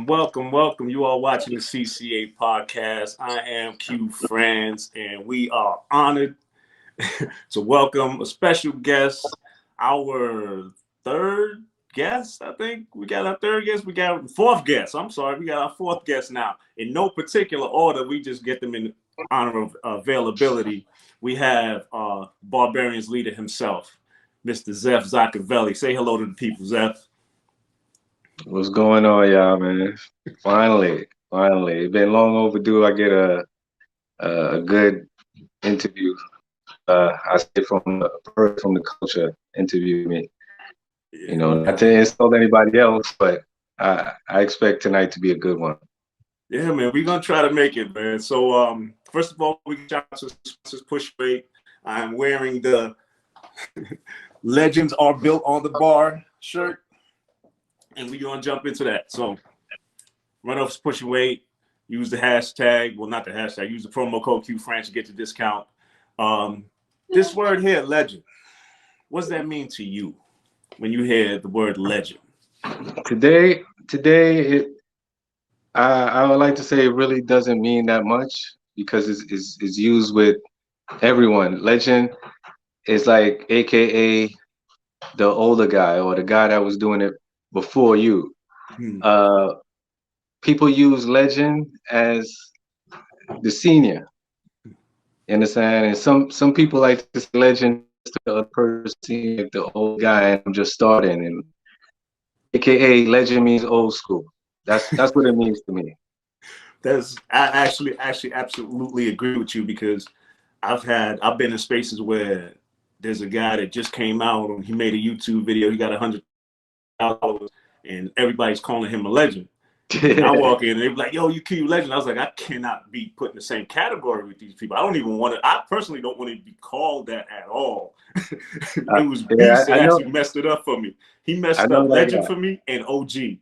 Welcome, welcome. You are watching the CCA podcast. I am Q France, and we are honored to welcome a special guest, our third guest. I think we got our third guest. We got fourth guest. I'm sorry, we got our fourth guest now. In no particular order, we just get them in honor of availability. We have Barbarians leader himself, Mr. Zef Zakaveli. Say hello to the people, Zef. What's going on, y'all, man? Finally. It's been long overdue. I get a good interview. I say from a person from the culture interview me. You know, not to insult anybody else, but I expect tonight to be a good one. Yeah, man, we're gonna try to make it, man. So, first of all, we shout out to sponsors Push Weight. I'm wearing the "Legends Are Built on the Bar" shirt, and we're gonna jump into that. So, run off Push Weight. Use the hashtag. Well, not the hashtag. Use the promo code QFrance to get your discount. This word here, legend. What does that mean to you when you hear the word legend? Today, I would like to say it really doesn't mean that much because it's used with everyone. Legend is like AKA the older guy or the guy that was doing it before you. Uh, People use legend as the senior. You understand? And some people like to say legend just to the other person, like the old guy, and I'm just starting. And AKA legend means old school. That's what it means to me. I actually absolutely agree with you because I've been in spaces where there's a guy that just came out and he made a YouTube video. He got 100,000 and everybody's calling him a legend. And I walk in and they're like, "Yo, you legend." I was like, I cannot be put in the same category with these people. I don't even want to. I personally don't want to be called that at all. It was Beast that actually messed it up for me. He messed up legend for me and OG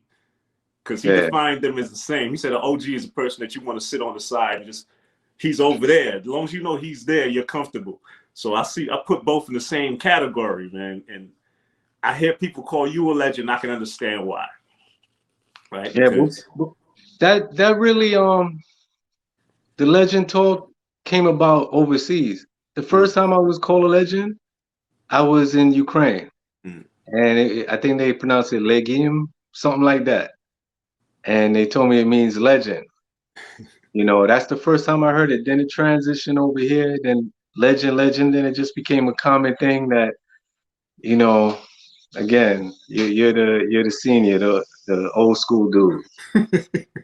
because he defined them as the same. He said an OG is a person that you want to sit on the side and just he's over there. As long as you know he's there, you're comfortable. So I put both in the same category, man. And I hear people call you a legend. I can understand why. Right? Yeah, but that really the legend talk came about overseas. The first time I was called a legend, I was in Ukraine, and I think they pronounce it legim, something like that. And they told me it means legend. You know, that's the first time I heard it. Then it transitioned over here, then legend, then it just became a common thing that, you know, again, you're the senior, the old school dude,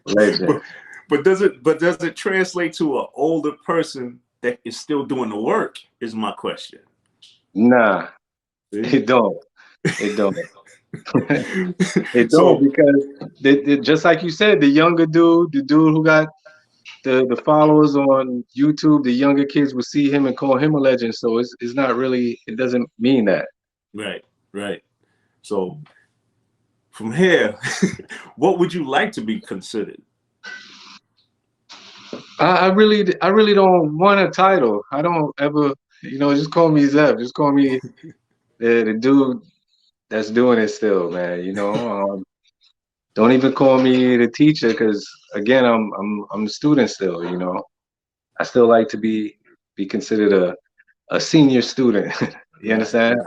legend. But does it translate to an older person that is still doing the work? Is my question. Nah, it don't. It don't. It don't So because just like you said, the younger dude, the dude who got the followers on YouTube, the younger kids will see him and call him a legend. So it's not really, it doesn't mean that. right. So from here, what would you like to be considered? I really don't want a title. I don't ever, just call me Zeb. Just call me the dude that's doing it still, man. Don't even call me the teacher because again, I'm a student still. I still like to be considered a senior student. You understand?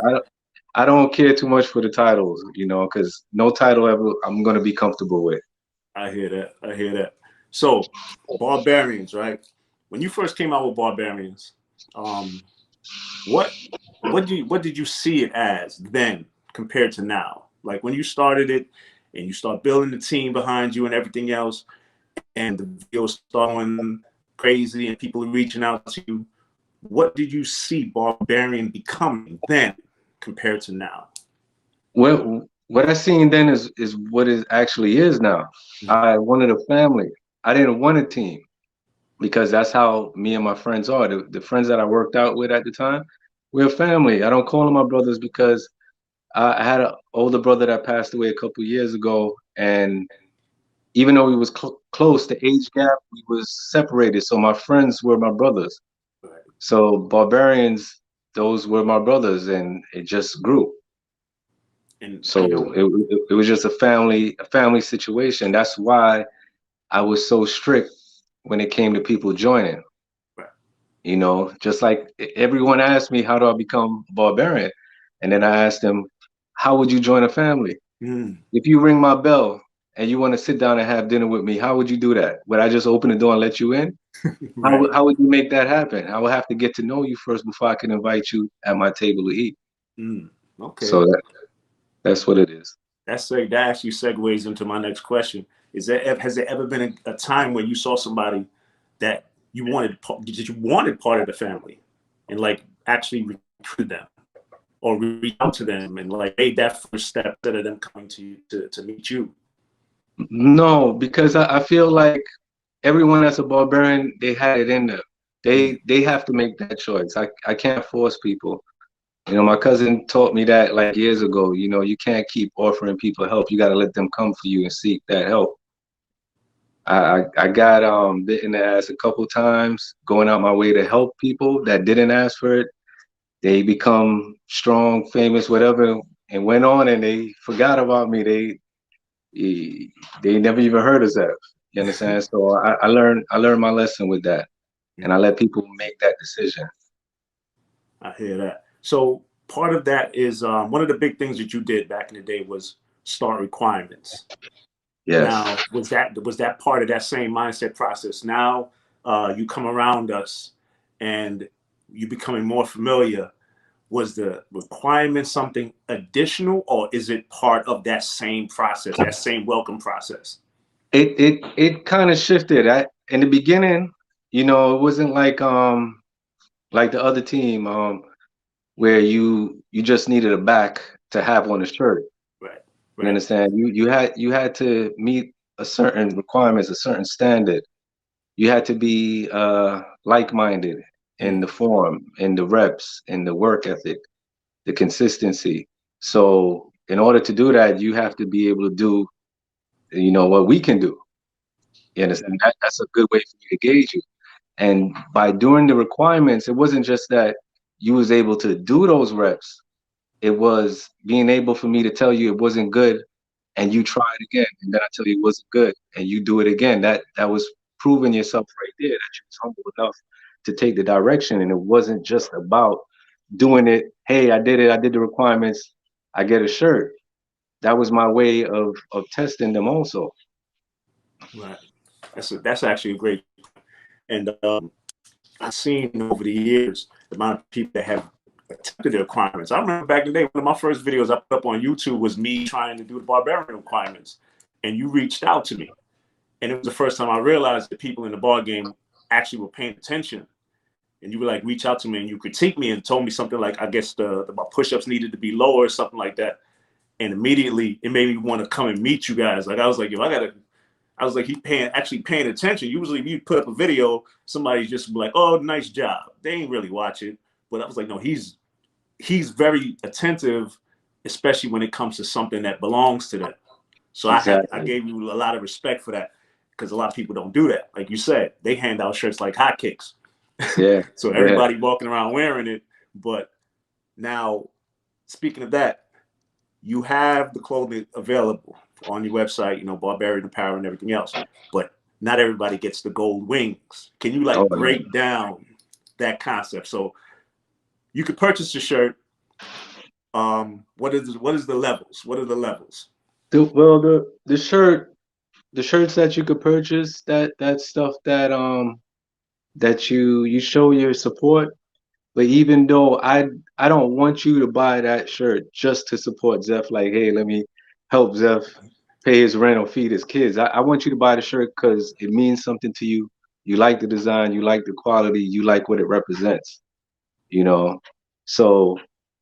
I don't care too much for the titles, because no title ever I'm gonna be comfortable with. I hear that. So, Barbarians, right? When you first came out with Barbarians, what did you see it as then compared to now? Like when you started it and you start building the team behind you and everything else, and the videos start going crazy and people are reaching out to you. What did you see Barbarian becoming then compared to now? Well, what I seen then is what it actually is now. I wanted a family. I didn't want a team because that's how me and my friends are. The friends that I worked out with at the time, we're a family. I don't call them my brothers because I had an older brother that passed away a couple years ago, and even though we was close to age gap, we was separated. So my friends were my brothers. So Barbarians, those were my brothers, and it just grew. And So it was just a family situation. That's why I was so strict when it came to people joining. right. You know, just like everyone asked me, how do I become a barbarian? And then I asked them, how would you join a family? Mm. If you ring my bell and you want to sit down and have dinner with me, how would you do that? Would I just open the door and let you in? Right. How would you make that happen? I would have to get to know you first before I can invite you at my table to eat. Mm. Okay. So that's what it is. That actually segues into my next question. Has there ever been a time where you saw somebody that you wanted part of the family, and like actually recruited them or reach out to them and like made that first step instead of them coming to you to meet you? No, because I feel like everyone that's a barbarian, they had it in them. Mm. They have to make that choice. I can't force people. You know, my cousin taught me that like years ago. You know, you can't keep offering people help. You got to let them come for you and seek that help. I got bit in the ass a couple times going out my way to help people that didn't ask for it. They become strong, famous, whatever, and went on and they forgot about me. They never even heard of Zef. You understand? So I learned my lesson with that, and I let people make that decision. I hear that. So part of that is one of the big things that you did back in the day was start requirements. Yes. Now, was that part of that same mindset process? Now, you come around us, and you becoming more familiar. Was the requirement something additional, or is it part of that same process, that same welcome process? It kind of shifted. In the beginning, you know, it wasn't like the other team where you just needed a back to have on a shirt. Right, You right. understand? You had to meet a certain requirements, a certain standard. You had to be like-minded in Mm, the form, in the reps, in the work ethic, the consistency. So in order to do that, you have to be able to do, you know, what we can do. You understand? That's a good way for me to gauge you. And by doing the requirements, it wasn't just that you was able to do those reps. It was being able for me to tell you it wasn't good and you try it again. And then I tell you it wasn't good and you do it again. That was proving yourself right there that you was humble enough to take the direction. And it wasn't just about doing it. Hey, I did it. I did the requirements. I get a shirt. That was my way of testing them also. right. That's actually a great. And I've seen over the years the amount of people that have attempted the requirements. I remember back in the day, one of my first videos I put up on YouTube was me trying to do the barbarian requirements, and you reached out to me, and it was the first time I realized that people in the bar game actually were paying attention. And you would like reach out to me and you critique me and told me something like, I guess my push-ups needed to be lower or something like that. And immediately it made me want to come and meet you guys. Like I was like, yo, I was like, actually paying attention. Usually if you put up a video, somebody's just like, oh, nice job. They ain't really watch it. But I was like, no, he's very attentive, especially when it comes to something that belongs to them. So I Exactly. gave you a lot of respect for that, because a lot of people don't do that. Like you said, they hand out shirts like hotcakes. Yeah. So Yeah. everybody walking around wearing it. But now, speaking of that, you have the clothing available on your website, you know, Barbarian Apparel and everything else. But not everybody gets the gold wings. Can you Oh like no. break down that concept? So you could purchase a shirt. What is the levels? What are the levels? Well, the shirts that you could purchase, that stuff that you show your support. But even though I don't want you to buy that shirt just to support Zef, like, hey, let me help Zef pay his rent or feed his kids. I want you to buy the shirt because it means something to you. You like the design, you like the quality, you like what it represents, you know. So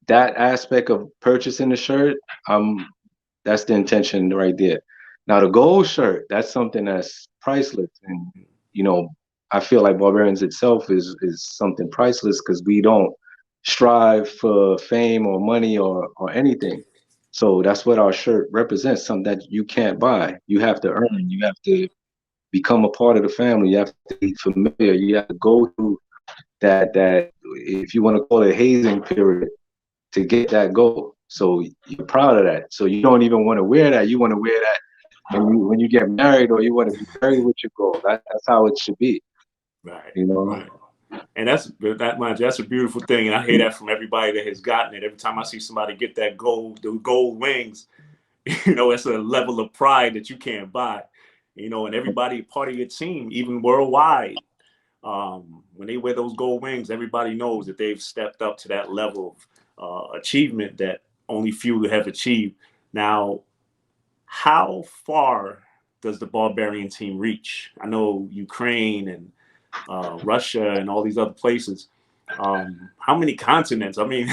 that aspect of purchasing the shirt, that's the intention right there. Now the gold shirt, that's something that's priceless, and you know, I feel like Barbarians itself is something priceless because we don't strive for fame or money or anything. So that's what our shirt represents, something that you can't buy. You have to earn, you have to become a part of the family, you have to be familiar, you have to go through that if you want to call it hazing period to get that goal. So you're proud of that. So you don't even want to wear that. You want to wear that when you get married, or you want to be married with your goal. That's how it should be. Right. You know. Right. And that's a beautiful thing, and I hear that from everybody that has gotten it. Every time I see somebody get that those gold wings, you know, it's a level of pride that you can't buy. You know, and everybody part of your team, even worldwide, when they wear those gold wings, everybody knows that they've stepped up to that level of achievement that only few have achieved. Now, how far does the Barbarian team reach? I know Ukraine and Russia and all these other places. How many continents? I mean,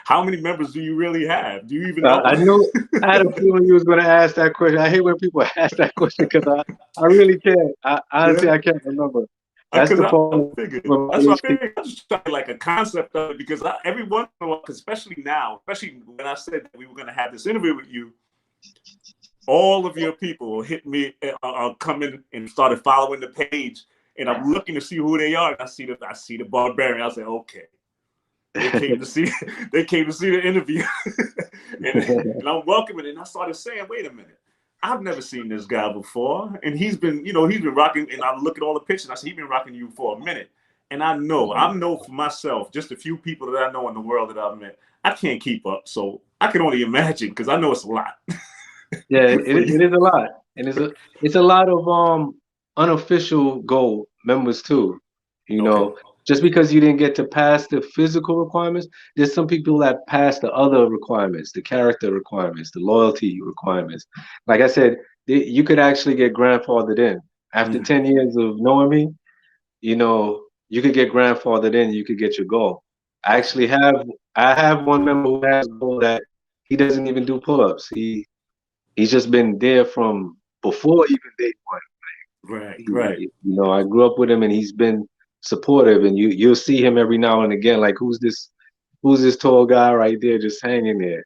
how many members do you really have? Do you even know? I knew I had a feeling you was going to ask that question. I hate when people ask that question because I really can't. Honestly, Yeah. I can't remember. That's Because the I problem. figured that's what I figured. I was just trying to like a concept of it because every once in a while, especially now, especially when I said that we were going to have this interview with you, all of your people hit me, come in and started following the page, and I'm looking to see who they are. And I see the Barbarian. I say, okay, they came to see they came to see the interview, and I'm welcoming it. And I started saying, wait a minute. I've never seen this guy before, and he's been rocking. And I look at all the pictures. And I say he's been rocking you for a minute, and I know for myself, just a few people that I know in the world that I've met, I can't keep up. So I can only imagine because I know it's a lot. Yeah, it is a lot, and it's a lot of unofficial goal members too. You Okay. know, just because you didn't get to pass the physical requirements, there's some people that pass the other requirements, the character requirements, the loyalty requirements. Like I said, you could actually get grandfathered in after 10 years of knowing me. You know, you could get grandfathered in. You could get your goal. I actually have one member who has a goal that he doesn't even do pull-ups. He's just been there from before even day one. Right. Right. You know, I grew up with him, and he's been supportive. And you'll see him every now and again, like who's this tall guy right there, just hanging there.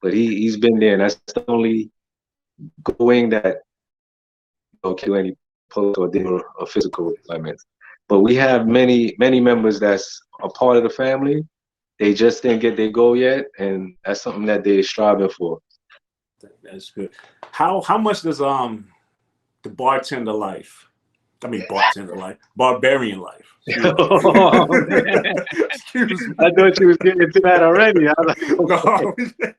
But he's been there, and that's the only going that can do any pull or do a physical requirements. But we have many members that's a part of the family. They just didn't get their goal yet, and that's something that they're striving for. That's good. How much does the bartender life? I mean bartender life, barbarian life. Oh, man. Excuse me. I thought you was getting into that already. I was like, okay.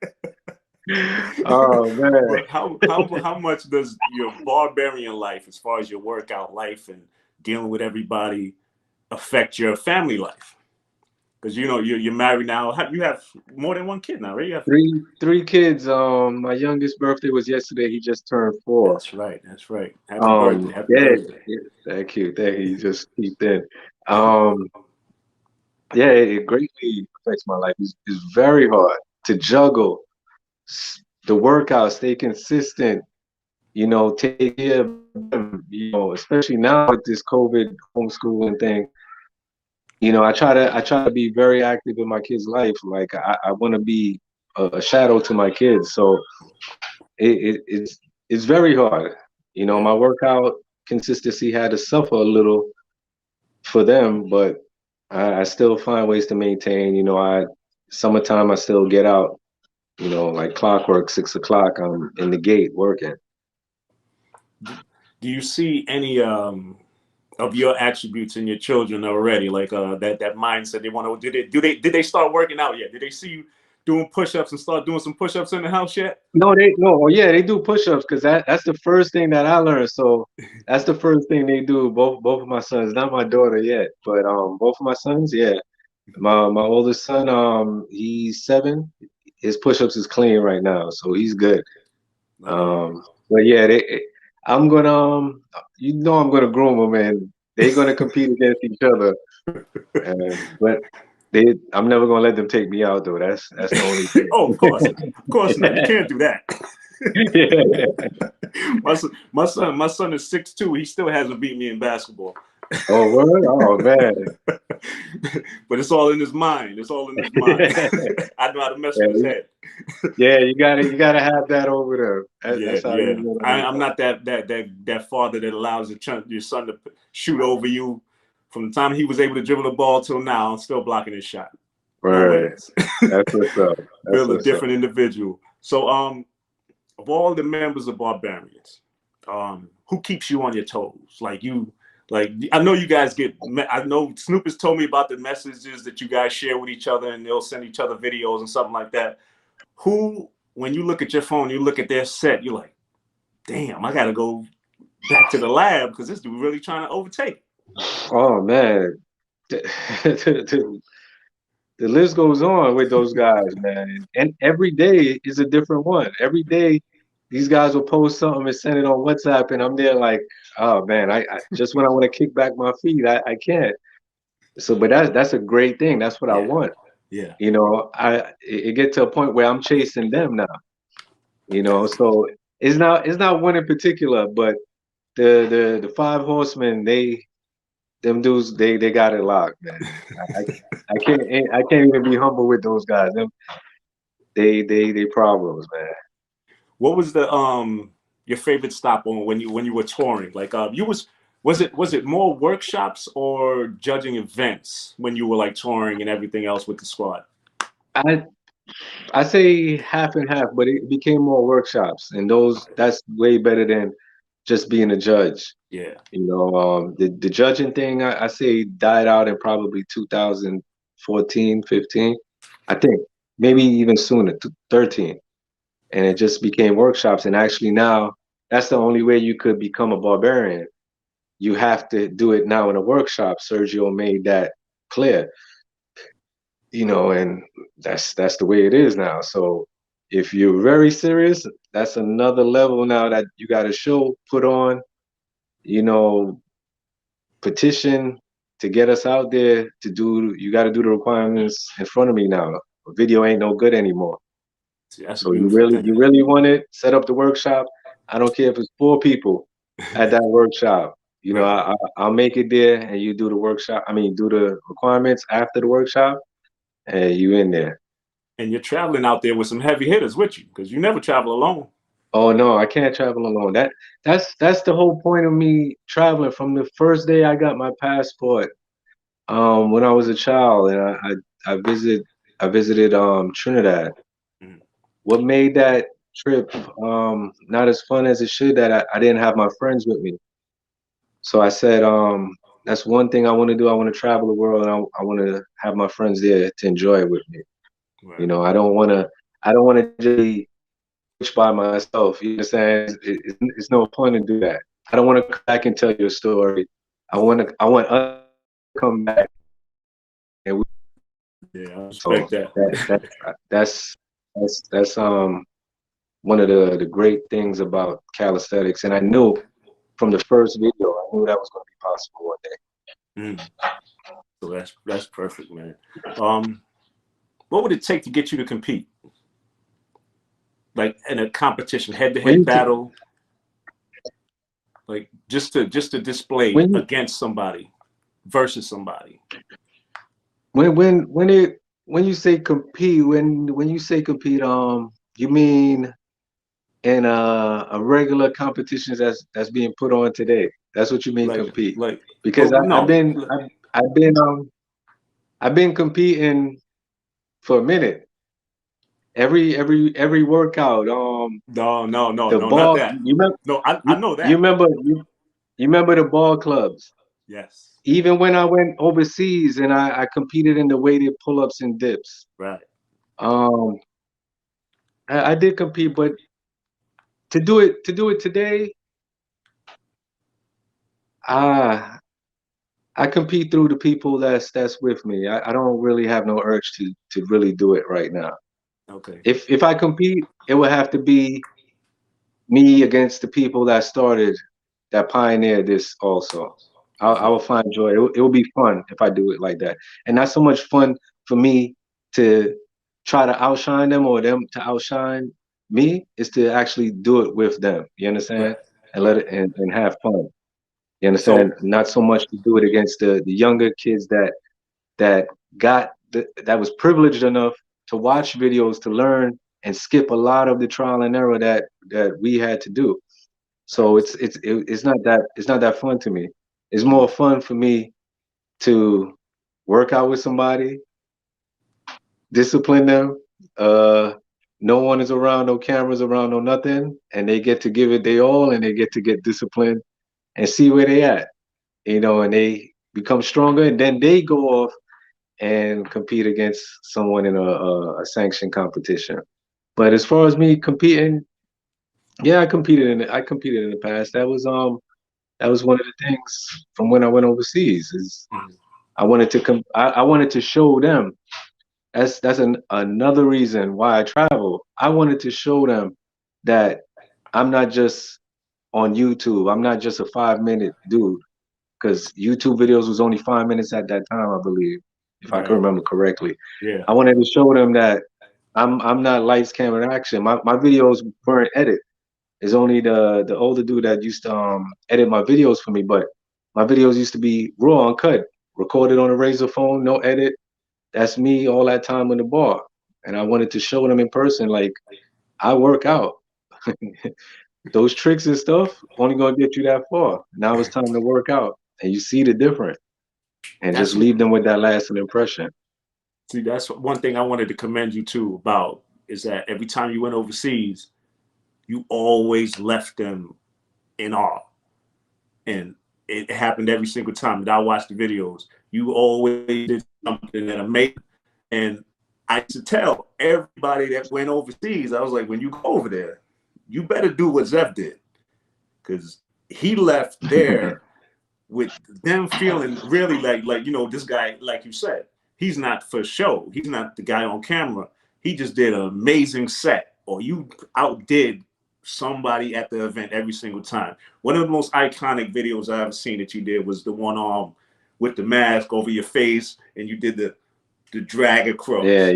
Oh man. But how much does your barbarian life, as far as your workout life and dealing with everybody, affect your family life? Because you know you're married now. You have more than one kid now, right? You have Three kids. My youngest birthday was yesterday. He just turned 4. That's right. That's right. Happy birthday. Happy Yeah, birthday. yeah, thank you. You just peeped in. Um, yeah, it greatly affects my life. It's very hard to juggle the workout, stay consistent, you know, take care of them, you know, especially now with this COVID homeschooling thing. You know, I try to be very active in my kids' life. Like I want to be a shadow to my kids. So it's very hard. You know, my workout consistency had to suffer a little for them, but I still find ways to maintain. You know, summertime I still get out. You know, like clockwork, 6 o'clock, I'm in the gate working. Do you see any of your attributes in your children already? Like that mindset they want to. Did they start working out yet? Did they see you doing push-ups and start doing some push-ups in the house yet? No. Oh yeah, they do push-ups because that's the first thing that I learned. So that's the first thing they do. Both of my sons, not my daughter yet, but both of my sons, yeah. My oldest son, he's 7. His push-ups is clean right now, so he's good. But yeah, I'm gonna I'm gonna groom them, and they're gonna compete against each other. But I'm never gonna let them take me out though. That's the only thing. Oh, of course not. You can't do that. My son is 6'2". He still hasn't beat me in basketball. Oh, word? Oh man. But it's all in his mind. It's all in his mind. I know how to mess with his head. Yeah, you gotta have that over there. That's how Yeah. I'm not that father that allows your son to shoot over you. From the time he was able to dribble the ball till now, I'm still blocking his shot. Right. always. That's what's up. That's Feel a what's up. different individual. So, of all the members of Barbarians, who keeps you on your toes? Like I know you guys get. I know Snoop has told me about the messages that you guys share with each other, and they'll send each other videos and something like that. Who, when you look at your phone, you look at their set, you're like, damn, I gotta go back to the lab because this dude really trying to overtake. Oh man, the list goes on with those guys, man. And every day is a different one. Every day, these guys will post something and send it on WhatsApp, and I'm there like, oh man, I just when I want to kick back my feet, I can't. So, but that's a great thing. That's what I Yeah, want. yeah. You know, it get to a point where I'm chasing them now. You know, so it's not one in particular, but the five horsemen, them dudes, they got it locked, man. I, I can't even be humble with those guys. Them they problems, man. What was the your favorite stop on when you were touring? Like you was it more workshops or judging events when you were like touring and everything else with the squad? I I say half and half, but it became more workshops, and those Okay. that's way better than just being a judge. Yeah. You know, the judging thing I say died out in probably 2014, 15. I think maybe even sooner, 13. And it just became workshops. And actually now that's the only way you could become a barbarian. You have to do it now in a workshop. Sergio made that clear, you know, and that's the way it is now. So if you're very serious, that's another level now that you got to show, put on, you know, petition to get us out there to do. You got to do the requirements in front of me now. A video ain't no good anymore. See, that's a So you beautiful really, thing. you really want it, set up the workshop. I don't care if it's 4 people at that workshop. You know, Right. I'll make it there, and you do the workshop. I mean, do the requirements after the workshop, and you in there. And you're traveling out there with some heavy hitters with you because you never travel alone. Oh no, I can't travel alone. That's the whole point of me traveling. From the first day I got my passport, when I was a child, and I visited Trinidad. Mhm. What made that trip not as fun as it should, that I didn't have my friends with me. So I said, that's one thing I want to do. I want to travel the world, and I want to have my friends there to enjoy it with me. You Right. know, I don't want to just be rich by myself. You understand? It's no point to do that. I don't want to come back and tell you a story. I want us to come back, and we, Yeah, I so respect that. that's one of the great things about calisthenics. And I knew from the first video, I knew that was going to be possible one day. Mm. So that's perfect, man. Um, what would it take to get you to compete? Like in a competition, head to When head you battle, like just to display when you against somebody versus somebody. when you say compete, when you say compete, you mean in a regular competitions that's being put on today. That's what you mean Like compete. like Because well no. I've been competing for a minute. Every workout. No, The not ball. that. You remember? No, I You, know you that. remember? You remember the ball clubs? Yes. Even when I went overseas and I competed in the weighted pull-ups and dips. Right. Um, I did compete, but to do it today, ah, I compete through the people that's with me. I don't really have no urge to really do it right now. Okay. If I compete, it would have to be me against the people that started, that pioneered this also. I Okay. will find joy. It will be fun if I do it like that. And not so much fun for me to try to outshine them or them to outshine me, is to actually do it with them. You understand? Right. And let Right. it and have fun. You understand? So Not so much to do it against the younger kids that that was privileged enough to watch videos, to learn and skip a lot of the trial and error that we had to do. So facts. it's not that fun to me. It's more Mm. fun for me to work out with somebody, discipline them. No one is around, no cameras around, no nothing, and they get to give it their all, and they get to get disciplined and see where they at, and they become stronger, and then they go off and compete against someone in a sanctioned competition. But as far as me competing, yeah, I competed in the past. That was one of the things from when I went overseas is I wanted to I wanted to show them. That's another reason why I travel. I wanted to show them that I'm not just on YouTube. I'm not just a 5 minute dude because YouTube videos was only 5 minutes at that time, I believe, if I can Right. remember correctly. Yeah. I wanted to show them that I'm not lights, camera, action. My videos weren't edited. It's only the older dude that used to edit my videos for me, but my videos used to be raw, uncut, recorded on a Razor phone, no edit. That's me all that time in the bar. And I wanted to show them in person, like, I work out. Those tricks and stuff only gonna get you that far. Now it's time to work out. And you see the difference. And just That's leave them with that lasting impression. See, that's one thing I wanted to commend you too about is that every time you went overseas, you always left them in awe. And it happened every single time that I watched the videos. You always did something that amazing. And I used to tell everybody that went overseas, I was like, when you go over there, you better do what Zef did. Because he left there with them feeling really like, this guy, like you said, he's not for show. He's not the guy on camera. He just did an amazing set, or you outdid somebody at the event every single time. One of the most iconic videos I ever seen that you did was the one with the mask over your face, and you did the drag across. Yeah.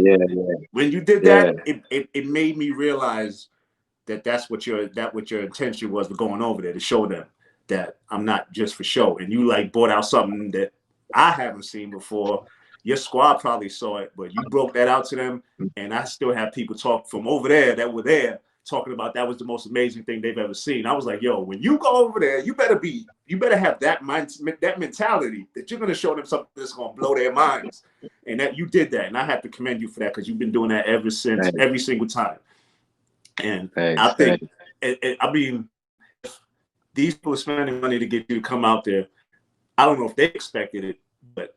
When you did that, it made me realize that that's what your intention was for going over there, to show them that I'm not just for show. And you like brought out something that I haven't seen before. Your squad probably saw it, but you broke that out to them. And I still have people talk from over there that were there talking about that was the most amazing thing they've ever seen. I was like, yo, when you go over there, you better have that mentality that you're going to show them something that's going to blow their minds. And that you did that. And I have to commend you for that, because you've been doing that ever since, every single time. And I think, I mean, these people are spending money to get you to come out there. I don't know if they expected it, but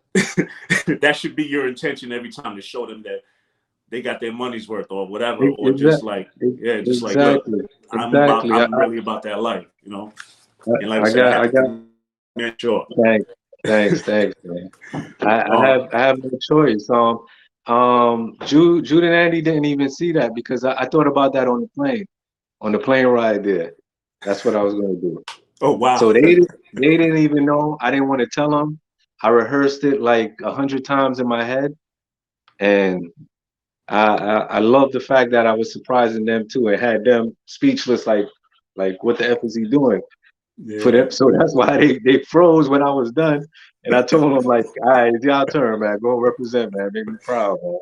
that should be your intention every time, to show them that they got their money's worth or whatever, or just like, like, look, I'm really about that life, And like I said, I got sure. Thanks, man. I have no choice. Jude and Andy didn't even see that because I thought about that on the plane ride there. That's what I was going to do. Oh wow! So they didn't even know. I didn't want to tell them. I rehearsed it like 100 times in my head, and I love the fact that I was surprising them too. It had them speechless, like what the F is he doing? Yeah. For them. So that's why they froze when I was done. And I told them, like, all right, it's y'all turn, man. Go represent, man. Make me proud, man.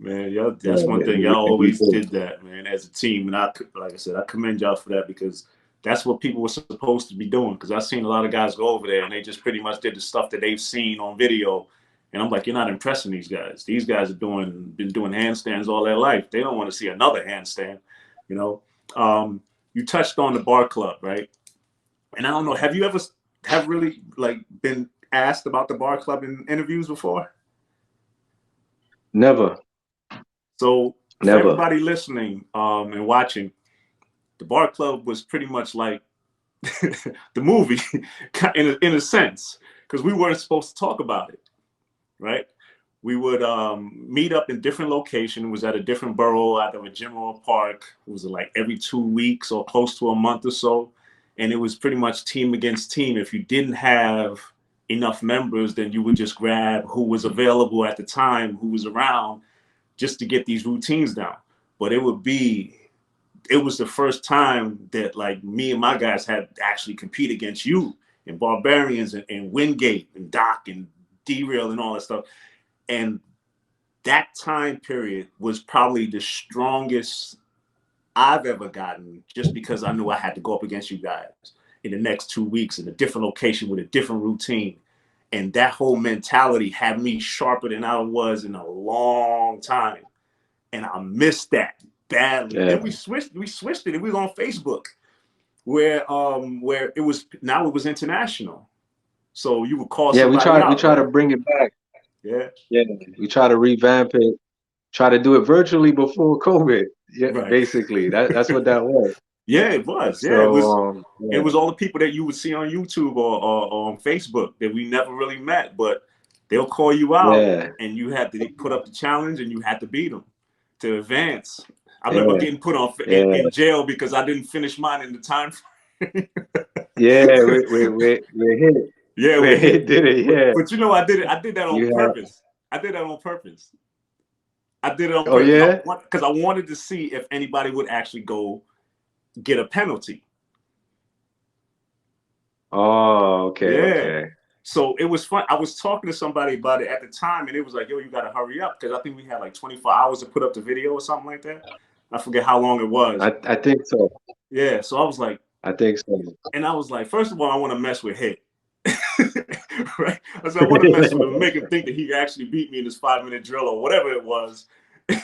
Man, y'all, that's one thing. Y'all always did that, man, as a team. And like I said, I commend y'all for that, because that's what people were supposed to be doing. Because I've seen a lot of guys go over there and they just pretty much did the stuff that they've seen on video. And I'm like, you're not impressing these guys. These guys are been doing handstands all their life. They don't want to see another handstand, You touched on the bar club, right? And I don't know, have you ever really like been asked about the bar club in interviews before? Never. So for everybody listening and watching, the bar club was pretty much like the movie in a sense, because we weren't supposed to talk about it, right? We would meet up in different locations. It was at a different borough, either a gym or a park. It was like every 2 weeks or close to a month or so. And it was pretty much team against team. If you didn't have enough members, then you would just grab who was available at the time, who was around, just to get these routines down. But it was the first time that like me and my guys had actually compete against you and Barbarians and Wingate and Doc and D-Rail and all that stuff. And that time period was probably the strongest I've ever gotten, just because I knew I had to go up against you guys in the next 2 weeks in a different location with a different routine. And that whole mentality had me sharper than I was in a long time. and I missed that badly. Yeah. Then we switched it. It was on Facebook, where it was, now it was international. So you would call somebody out. We try to bring it back. Yeah. Yeah. We try to revamp it, try to do it virtually before COVID. Yeah, Right. basically. That's what that was. Yeah, it was. Yeah, it was. So It was all the people that you would see on YouTube or on Facebook that we never really met, but they'll call you out, yeah. and you had to put up the challenge, and you had to beat them to advance. I Yeah. remember getting put on Yeah. in jail because I didn't finish mine in the time frame. Yeah, we hit. Yeah, We we hit. did it, yeah. But you know, I did it. I did that on You had, purpose. I did that on purpose. I did it on oh purpose yeah? because I wanted to see if anybody would actually go get a penalty. Oh, okay, Yeah. okay. So it was fun. I was talking to somebody about it at the time, and it was like, yo, you got to hurry up, because I think we had like 24 hours to put up the video or something like that. I forget how long it was. I think so. Yeah. So I was like, I think so. and I was like, first of all, I want to mess with Hit. Right? I said, I want to mess with him, make him think that he actually beat me in this 5-minute drill or whatever it was.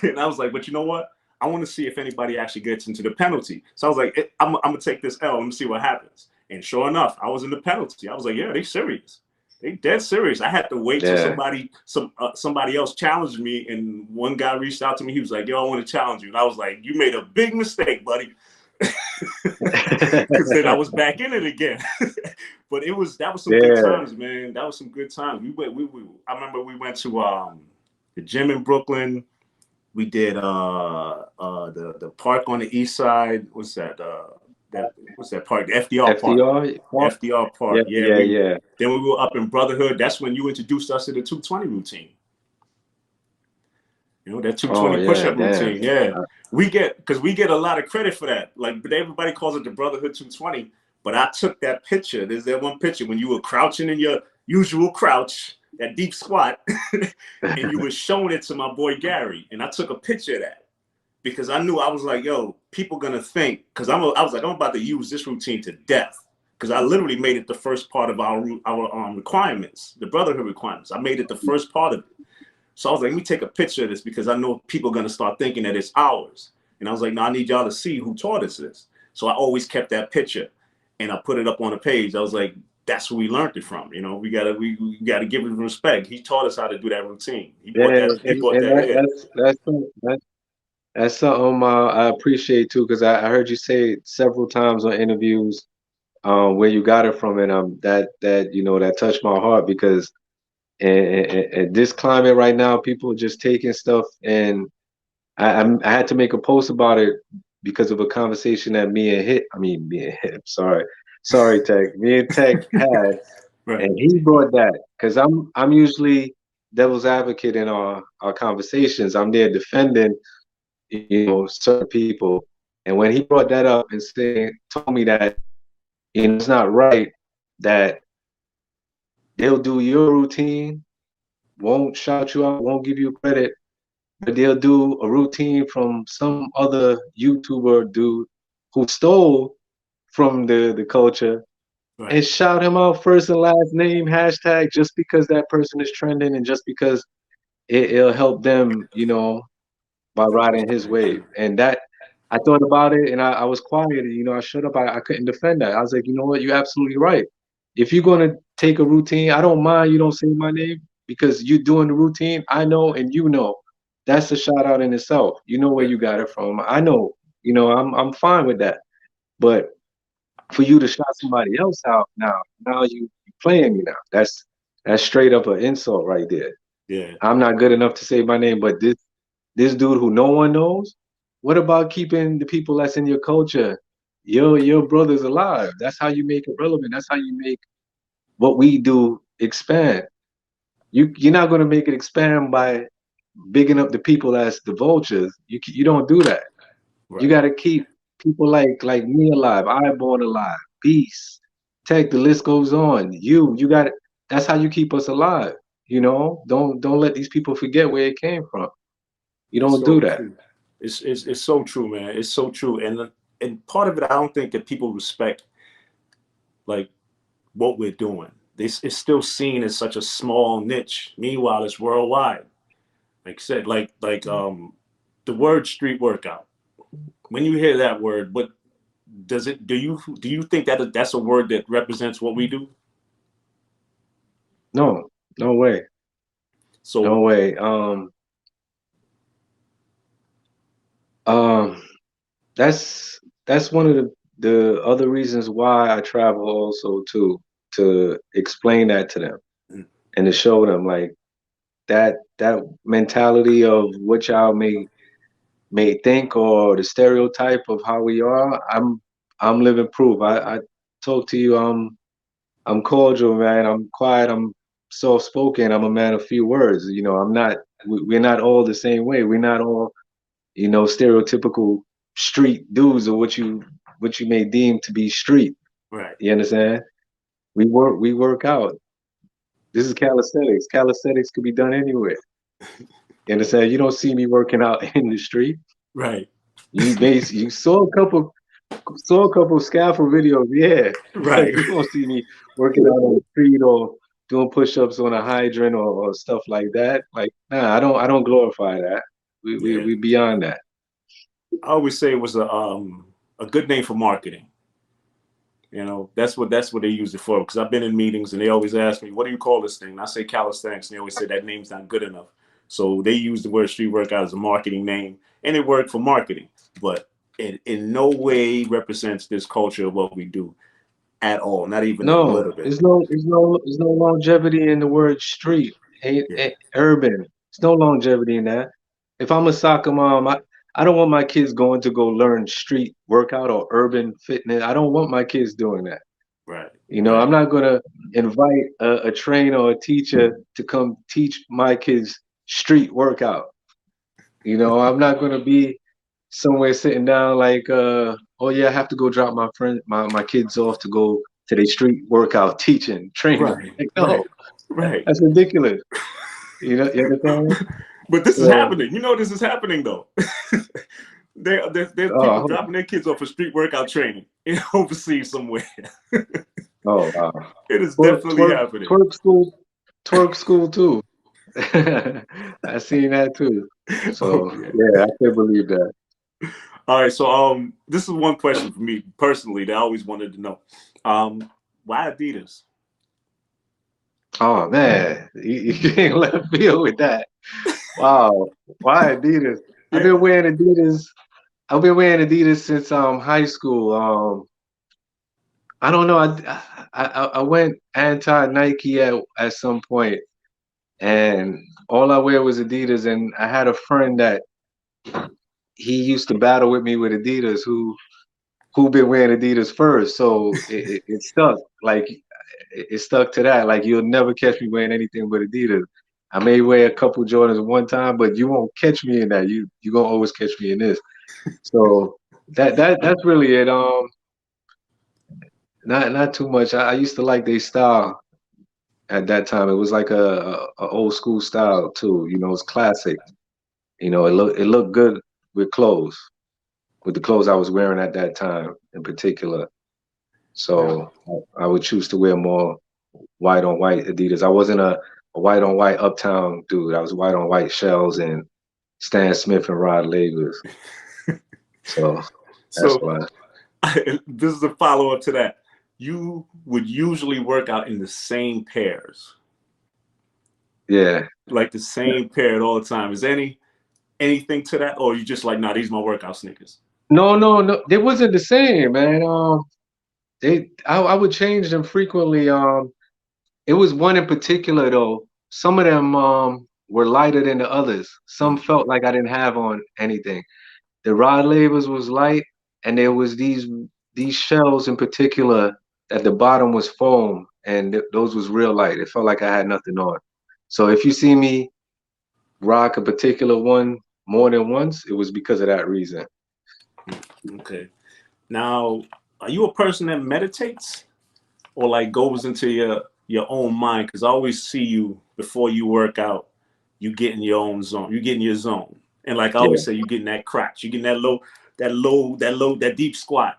And I was like, but you know what? I want to see if anybody actually gets into the penalty. So I was like, I'm going to take this L. Let me see what happens. And sure enough, I was in the penalty. I was like, yeah, they serious. They dead serious. I had to wait till somebody else challenged me, and one guy reached out to me. He was like, yo, I want to challenge you. And I was like, you made a big mistake, buddy. Because then I was back in it again. But that was some good times, man. That was some good times. I remember we went to the gym in Brooklyn. We did the park on the east side. What's that? What's that park? The FDR Park. FDR Park. Yeah. Then we were up in Brotherhood. That's when you introduced us to the 220 routine. You know, that 220 push-up routine. Yeah. We get a lot of credit for that. Like, everybody calls it the Brotherhood 220. But I took that picture. There's that one picture when you were crouching in your usual crouch, that deep squat, and you were showing it to my boy Gary. And I took a picture of that because I knew, I was like, yo, people gonna think, because I was like, I'm about to use this routine to death. Because I literally made it the first part of our requirements, the Brotherhood requirements. I made it the first part of it. So I was like, let me take a picture of this because I know people are going to start thinking that it's ours. And I was like, no, I need y'all to see who taught us this. So I always kept that picture and I put it up on the page. I was like, that's where we learned it from. You know, we gotta give him respect. He taught us how to do that routine. That's something I appreciate too, because I heard you say it several times on interviews where you got it from, and that touched my heart because in this climate right now, people are just taking stuff, and I had to make a post about it because of a conversation that me and Hit, sorry, Tech, me and Tech had, right. And he brought that because I'm usually devil's advocate in our conversations. I'm there defending, certain people, and when he brought that up and told me that it's not right that they'll do your routine, won't shout you out, won't give you credit, but they'll do a routine from some other YouTuber dude who stole from the culture, right, and shout him out first and last name, hashtag, just because that person is trending and just because it'll help them, by riding his wave. And that, I thought about it and I was quiet, I shut up. I couldn't defend that. I was like, you know what, you're absolutely right. If you're going to take a routine, I don't mind you don't say my name because you're doing the routine. I know, and that's a shout out in itself. You know where you got it from. I know, I'm fine with that. But for you to shout somebody else out now you playing me now. That's straight up an insult right there. Yeah. I'm not good enough to say my name, but this dude who no one knows, what about keeping the people that's in your culture, your brothers alive? That's how you make it relevant. That's how you make what we do expand. You're not going to make it expand by bigging up the people that's the vultures. You don't do that. Right. You got to keep people like me alive, Iborn alive, Beast, Tech. The list goes on. You got it. That's how you keep us alive. Don't let these people forget where it came from. You don't do that. True. It's so true, man. It's so true, and part of it, I don't think that people respect like what we're doing. It's still seen as such a small niche. Meanwhile, it's worldwide. Like I said, like the the word street workout. When you hear that word, what does it? Do you think that that's a word that represents what we do? No, no way. So No way. Um, that's one of the other reasons why I travel also too, to explain that to them mm, and to show them like that mentality of what y'all may think or the stereotype of how we are. I'm living proof. I talk to you. I'm cordial, man. I'm quiet. I'm soft spoken. I'm a man of few words. You know, I'm not. We're not all the same way. We're not all, you know, stereotypical street dudes or what you may deem to be street. right, You understand? We work out. This is calisthenics. Calisthenics could be done anywhere. You understand? You don't see me working out in the street. right, You saw a couple scaffold videos, yeah, but right, you don't see me working out on the street or doing push-ups on a hydrant or stuff like that. Like, nah, I don't glorify that. We we yeah. we beyond that. I always say it was a good name for marketing. You know, that's what they use it for. Because I've been in meetings and they always ask me, "What do you call this thing?" And I say calisthenics, and they always say that name's not good enough. So they use the word street workout as a marketing name, and it worked for marketing, but it in no way represents this culture of what we do at all, not even a No, little bit. there's no longevity in the word street, Yeah, urban. There's no longevity in that. If I'm a soccer mom, I don't want my kids going to go learn street workout or urban fitness. I don't want my kids doing that. right, You know, I'm right, not gonna invite a trainer or a teacher to come teach my kids street workout. You know, I'm not gonna be somewhere sitting down like, oh yeah, I have to go drop my kids off to go to their street workout teaching, training. right, Like, right, no, right. that's ridiculous. You understand? But this is So, happening. You know, this is happening though. There's oh, people dropping their kids off for street workout training in overseas somewhere. oh wow. It is Twerk, definitely twerk, happening. twerk school too. I seen that too. Oh So yeah. yeah, I can't believe that. All right. So this is one question for me personally that I always wanted to know. Why Adidas? Oh man, you can't left field with that. Wow, why Adidas? I've Yeah. been wearing Adidas. I've been wearing Adidas since high school. I don't know. I went anti Nike at some point, and all I wear was Adidas. And I had a friend that he used to battle with me with Adidas, who been wearing Adidas first, so it stuck. Like it stuck to that. Like you'll never catch me wearing anything but Adidas. I may wear a couple Jordans one time, but you won't catch me in that. You gonna always catch me in this. So that's really it. Not too much. I used to like their style at that time. It was like a old school style too. You know, it's classic. You know, it looked good with clothes, with the clothes I was wearing at that time in particular. Now, So I would choose to wear more white on white Adidas. I wasn't a white on white Uptown dude. I was white on white Shells and Stan Smith and Rod Laver's. So that's so why. this is a follow up to that. You would usually work out in the same pairs, Yeah. like the same pair at all the time. Is anything to that, or you just like, nah, these are my workout sneakers? No, no, no. They wasn't the same, man. I would change them frequently. It was one in particular though. Some of them were lighter than the others. Some Mm, felt like I didn't have on anything. The Rod Lavers was light, and there was these shells in particular that the bottom was foam, and those was real light. It felt like I had nothing on. So if you see me rock a particular one more than once, it was because of that reason. okay. Now, are you a person that meditates or like goes into your own mind? Because I always see you before you work out, you get in your own zone. You get in your zone, and like I always Yeah, say, you get in that crotch. You get in that deep squat.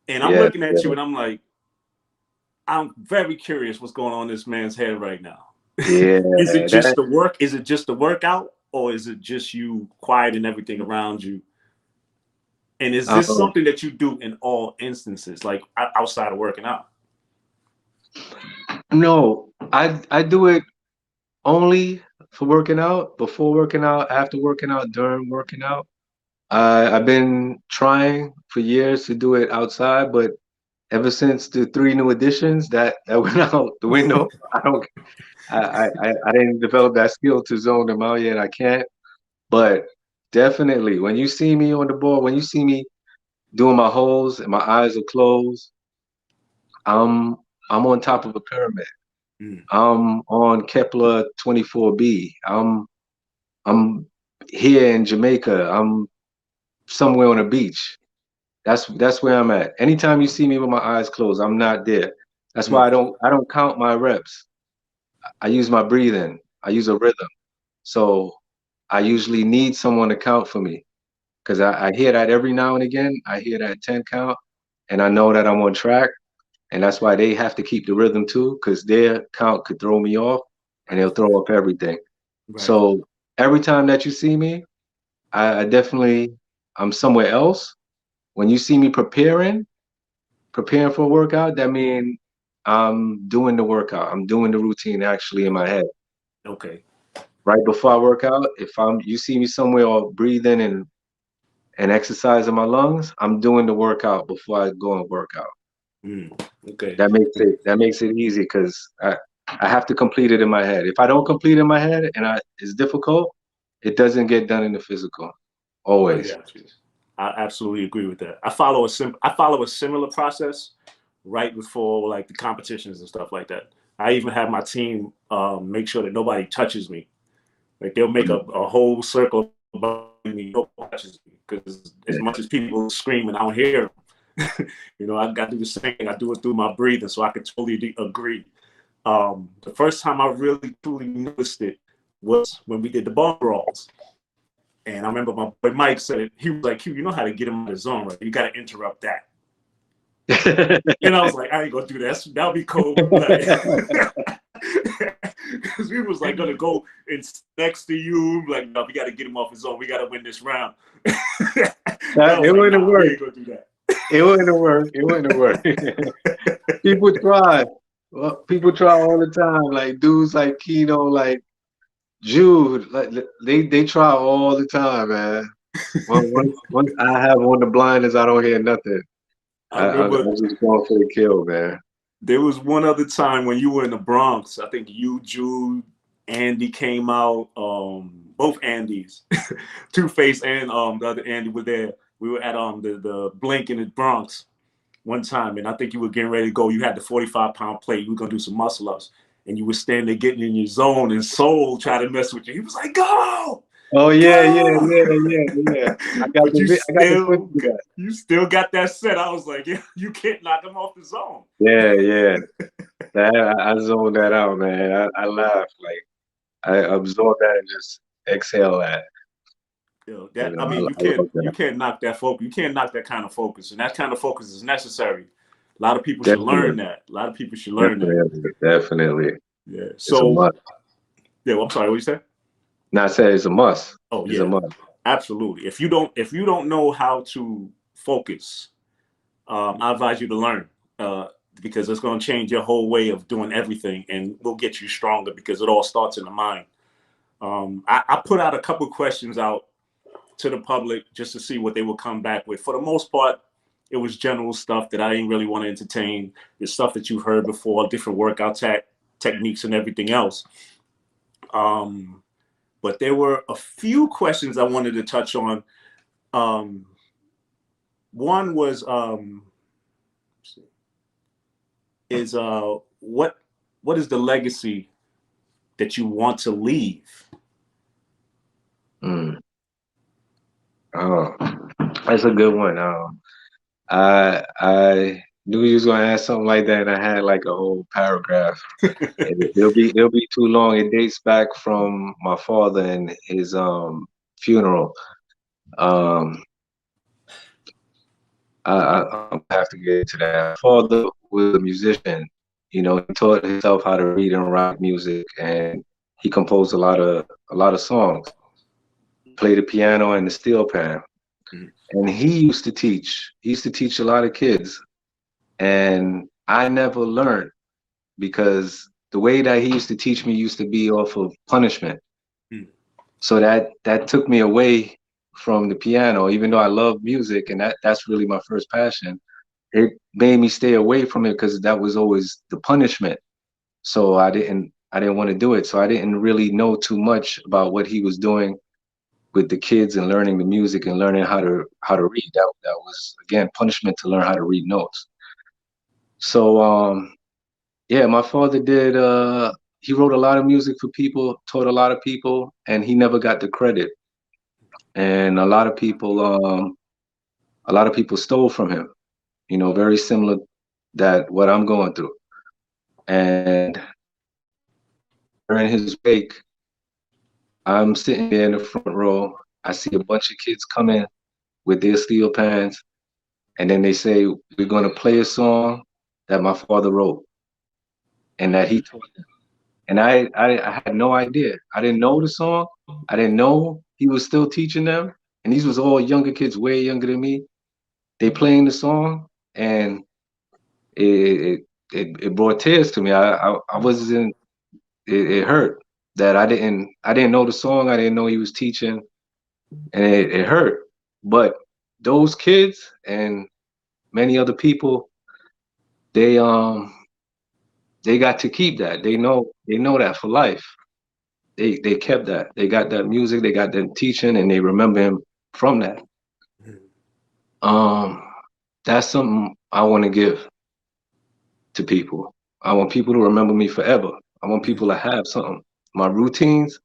And I'm yeah, looking at you, yeah, and I'm like, I'm very curious what's going on in this man's head right now. yeah. Is it just That the work? Is it just the workout, or is it just you quieting everything around you? And is this Um, something that you do in all instances, like outside of working out? no, I do it only for working out, before working out, after working out, during working out. I've been trying for years to do it outside, but ever since the three new additions that went out the window, I don't I didn't develop that skill to zone them out yet. I can't. But definitely when you see me on the board, when you see me doing my holes and my eyes are closed, I'm I'm on top of a pyramid. Mm. I'm on Kepler 24b. I'm here in Jamaica. I'm somewhere on a beach. That's where I'm at. Anytime you see me with my eyes closed, I'm not there. That's why Mm. I don't count my reps. I use my breathing. I use a rhythm. So I usually need someone to count for me because I hear that every now and again. I hear that 10 count and I know that I'm on track. And that's why they have to keep the rhythm too, because their count could throw me off and they'll throw up everything. Right. So every time that you see me, I definitely I'm somewhere else. When you see me preparing for a workout, that means I'm doing the workout. I'm doing the routine actually in my head. Okay. Right before I work out, if you see me somewhere or breathing and exercising my lungs, I'm doing the workout before I go and work out. Mm. Okay. That makes it easy because I have to complete it in my head. If I don't complete it in my head and it's difficult, it doesn't get done in the physical. I Always. got you. I absolutely agree with that. I follow a similar process right before like the competitions and stuff like that. I even have my team make sure that nobody touches me. Like they'll make a whole circle about me, nobody touches me, because as much as people scream and I don't hear them, I got to do the same thing. I do it through my breathing, so I can totally agree. The first time I really truly noticed it was when we did the ball brawls. And I remember my boy Mike said it. He was like, "Q, you know how to get him out of the zone, right? You got to interrupt that." And I was like, "I ain't gonna do that. That'll be cold blooded." Because we was like gonna go in next to you, like, no, we got to get him off his zone. We got to win this round. I was It like, wouldn't nah, we work. ain't gonna do that. It wouldn't work. It wouldn't work. People try. Well, people try all the time. Like dudes like Keno, like Jude, like they try all the time, man. Well, once I have on the blinders, I don't hear nothing. I I'm remember just going for the kill, man. there was one other time when you were in the Bronx. I think you, Jude, Andy came out. Both Andys, Two Face and the other Andy were there. We were at the Blink in the Bronx one time, and I think you were getting ready to go. You had the 45-pound plate. You were gonna do some muscle ups, and you were standing there getting in your zone, and Soul tried to mess with you. He was like, "Go, Oh yeah, yeah, go!" yeah, yeah, yeah. But I got the footage of that. you still got that set. I was like, "Yeah, you can't knock him off the zone." Yeah, yeah. I zoned that out, man. I laughed, like I absorbed that and just exhale that. That I mean, I love you that. can't knock that focus. You can't knock that kind of focus, and that kind of focus is necessary. A lot of people should learn Definitely, that. A lot of people should learn that. definitely. Yeah. It's a So must. yeah, well, I'm sorry. What you said? Not say it's a must. Oh It's a yeah, must. absolutely. If you don't know how to focus, I advise you to learn because it's going to change your whole way of doing everything, and will get you stronger because it all starts in the mind. I put out a couple questions out to the public just to see what they would come back with. For the most part, it was general stuff that I didn't really want to entertain. The stuff that you've heard before, different workout techniques and everything else. But there were a few questions I wanted to touch on. Um, one was is what is the legacy that you want to leave? Mm. Oh, that's a good one. I knew you was gonna ask something like that, and I had like a whole paragraph. It'll be too long. It dates back from my father and his funeral. Um, I have to get into that. My father was a musician. He taught himself how to read and write music, and he composed a lot of songs. play the piano and the steel pan. Mm. And he used to teach. He used to teach a lot of kids. And I never learned because the way that he used to teach me used to be off of punishment. Mm. So that took me away from the piano, even though I love music and that's really my first passion. It made me stay away from it because that was always the punishment. So I didn't want to do it. So I didn't really know too much about what he was doing with the kids and learning the music and learning how to read. That was again punishment to learn how to read notes. So yeah, my father did he wrote a lot of music for people, taught a lot of people, and he never got the credit. And a lot of people stole from him, you know, very similar that what I'm going through. And during his wake, I'm sitting there in the front row. I see a bunch of kids come in with their steel pans, and then they say, we're going to play a song that my father wrote and that he taught them. And I had no idea. I didn't know the song. I didn't know he was still teaching them. And these was all younger kids, way younger than me. They playing the song, and it brought tears to me. I wasn't. It hurt that I didn't know the song. I didn't know he was teaching, and it hurt. But those kids and many other people, they they got to keep that. They know that for life. They kept that. They got that music. They got that teaching, and they remember him from that. Mm. Um, that's something I want to give to people. I want people to remember me forever. I want people to have something. My routines,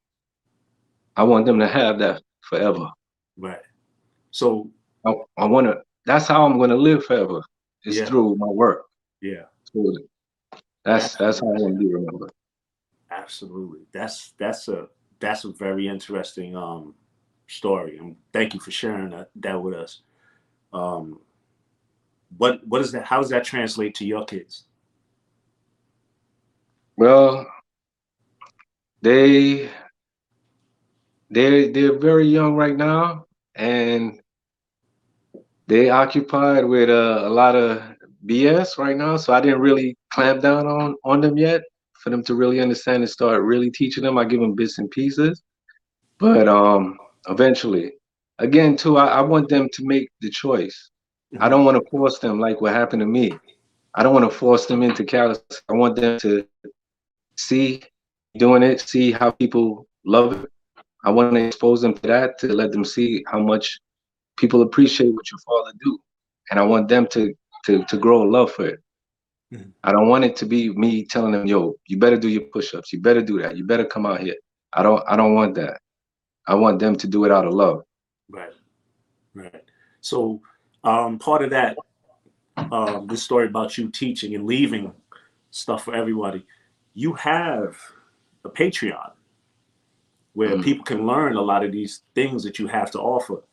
I want them to have that forever. Right. So I want to. That's how I'm going to live forever. Is yeah, through my work. yeah, So that's how I absolutely, want to be remembered. absolutely. That's a very interesting story, and thank you for sharing that with us. Um, what is that? How does that translate to your kids? Well, they they're very young right now, and they occupied with a lot of BS right now. So I didn't really clamp down on them yet for them to really understand and start really teaching them. I give them bits and pieces, but eventually, again too, I want them to make the choice. I Mhm. don't want to force them like what happened to me. I don't want to force them into calisthenics. I want them to see doing it, see how people love it. I want to expose them to that to let them see how much people appreciate what your father do, and I want them to grow a love for it. Mhm. I don't want it to be me telling them, "Yo, you better do your push-ups. You better do that. You better come out here." I don't want that. I want them to do it out of love. Right, right. So, part of that, this story about you teaching and leaving stuff for everybody, you have a Patreon where Mm. people can learn a lot of these things that you have to offer.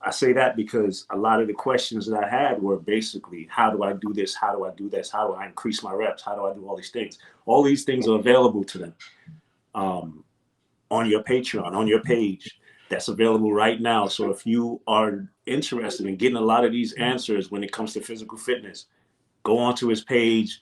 I say that because a lot of the questions that I had were basically, how do I do this? How do I do this? How do I increase my reps? How do I do all these things? All these things are available to them on your Patreon, on your page. That's available right now. So if you are interested in getting a lot of these answers when it comes to physical fitness, go onto his page,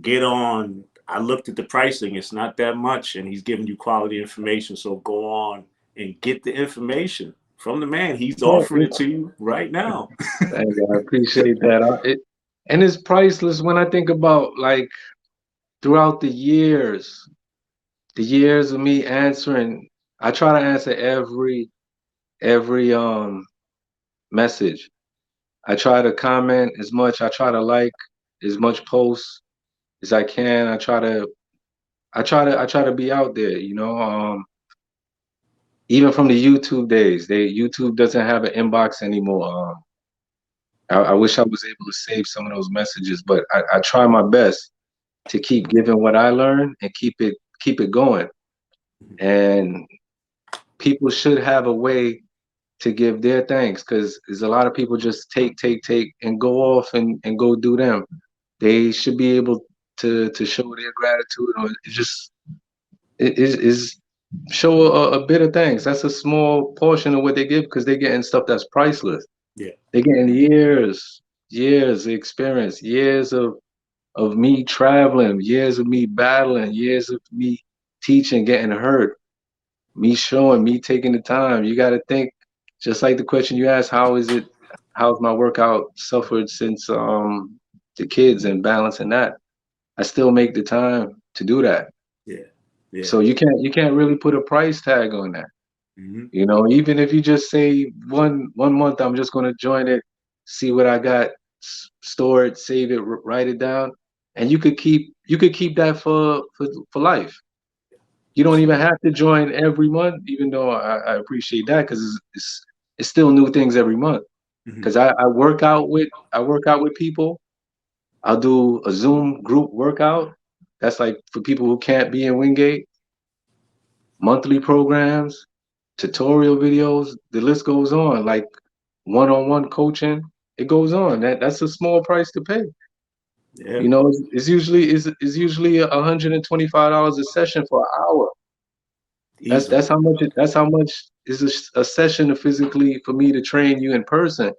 get on. I looked at the pricing. It's not that much, and he's giving you quality information. So go on and get the information from the man. He's offering it to you right now. Thank you. I appreciate that. And it's priceless when I think about like throughout the years of me answering. I try to answer every message. I try to comment as much. I try to like as much posts as I can. I try to be out there, you know. Even from the YouTube days, YouTube doesn't have an inbox anymore. I wish I was able to save some of those messages, but I try my best to keep giving what I learn and keep it going. And people should have a way to give their thanks because there's a lot of people just take and go off and go do them. They should be able to show their gratitude or it just it is show a bit of things. That's a small portion of what they give because they're getting stuff that's priceless. Yeah. They're getting years of experience, years of me traveling, years of me battling, years of me teaching, getting hurt, me showing, me taking the time. You got to think, just like the question you asked, how's my workout suffered since the kids and balancing that? I still make the time to do that. Yeah. Yeah. So you can't really put a price tag on that. Mm-hmm. You know, even if you just say one month I'm just gonna join it, see what I got, store it, save it, write it down, and you could keep that for life. You For don't even sure. have to join every month, even though I appreciate that because it's still new things every month. Mm-hmm. Because I work out with people. I'll do a Zoom group workout. That's like for people who can't be in Wingate. Monthly programs, tutorial videos. The list goes on. Like one-on-one coaching. It goes on. That's a small price to pay. Yeah. You know, it's usually $125 a session for an hour. That's Easily. how much is a session to physically for me to train you in person.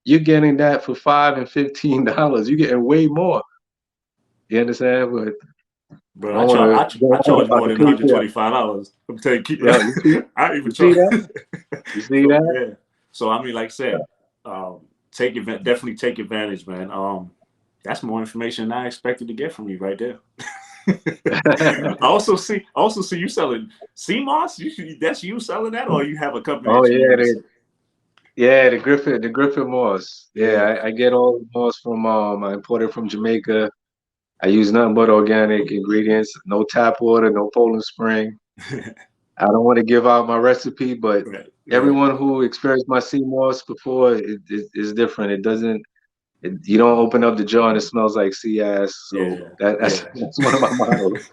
You're getting that for $5 and $15. You're getting way more. You understand? But I Bro, don't want to go I on charge about more the than paycheck. $125. I'm telling you, Yeah, you see, I even you see charge. that? You see So that? yeah. So I mean, like I said, definitely take advantage, man. That's more information than I expected to get from you right there. I also see you selling CMOS. That's you selling that, or you have a company Oh that you yeah, use? the Griffin moss. Yeah. Yeah, I get all the moss from I import it from Jamaica. I use nothing but organic ingredients, no tap water, no Poland Spring. I don't want to give out my recipe, but Right. Right. everyone who experienced my sea moss before is different. You don't open up the jar and it smells like sea ass. So Yeah. that's Yeah. that's one of my models.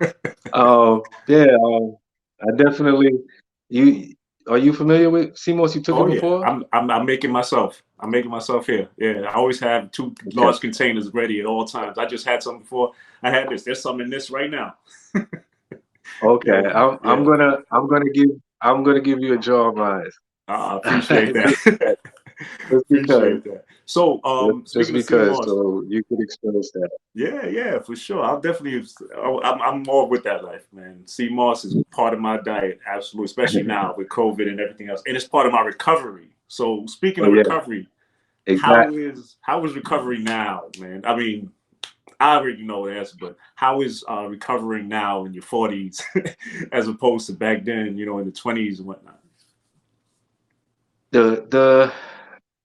Yeah, I definitely. You are you familiar with sea moss? You took it Oh yeah, before? I'm making myself. I'm making myself here. Yeah, I always have two Okay. large containers ready at all times. I just had some before. I had this. There's some in this right now. Okay. Yeah, I'm I'm yeah. gonna I'm gonna give I'm gonna give you a jar of mine. I appreciate Just that. just because. Appreciate that. So, Just speaking of because, CMOS, so you could experience that. yeah, yeah, for sure. I'll definitely. I'm more with that life, man. CMOS is part of my diet, absolutely, especially now with COVID and everything else, and it's part of my recovery. So, speaking Oh of yeah, recovery, exactly. how is recovery now, man? I mean, I already know the answer, but how is recovering now in your 40s as opposed to back then, in the 20s and whatnot? The the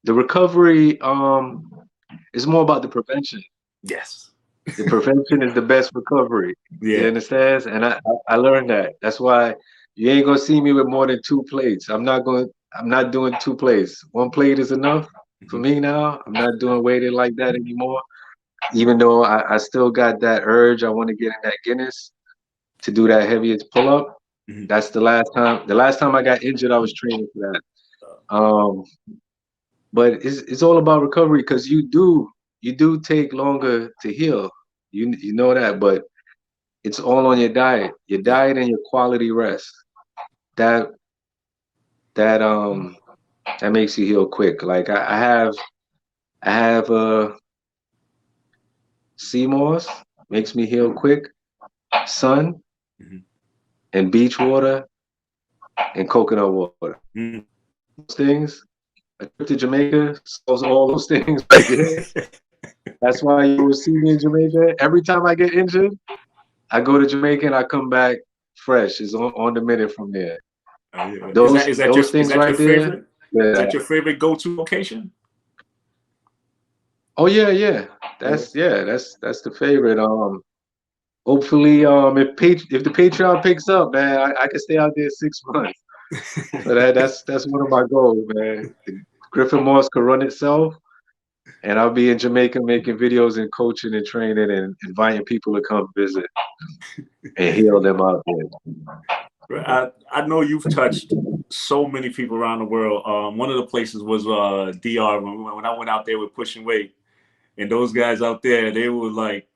the recovery is more about the prevention. Yes. The prevention is the best recovery. You Yeah. understand? And I learned that. That's why you ain't gonna see me with more than two plates. I'm not doing two plates. One plate is enough for Hmm. me now. I'm not doing weighted like that anymore. Even though I still got that urge, I want to get in that Guinness to do that heaviest pull up. Hmm. That's the last time. The last time I got injured, I was training for that. Um, but it's all about recovery because you do take longer to heal. You know that, but it's all on your Yeah. diet and your quality rest. That that makes you heal quick. Like I have sea moss makes me heal quick. Sun Hmm. and beach water and coconut water. Hmm. Those things. A trip to Jamaica solves all those things right there. That's why you will see me in Jamaica. Every time I get injured, I go to Jamaica and I come back fresh. It's on the minute from there. Yeah. Those those Is things that your right there. favorite? Is Yeah. that your favorite go-to location? Oh yeah, yeah. Yeah. That's the favorite. Hopefully, if the Patreon picks up, man, I can stay out there 6 months. So that's one of my goals, man. The Griffin Moss could run itself, and I'll be in Jamaica making videos and coaching and training and inviting people to come visit and heal them out there. I know you've touched so many people around the world. One of the places was DR when I went out there with pushing weight, and those guys out there, they were like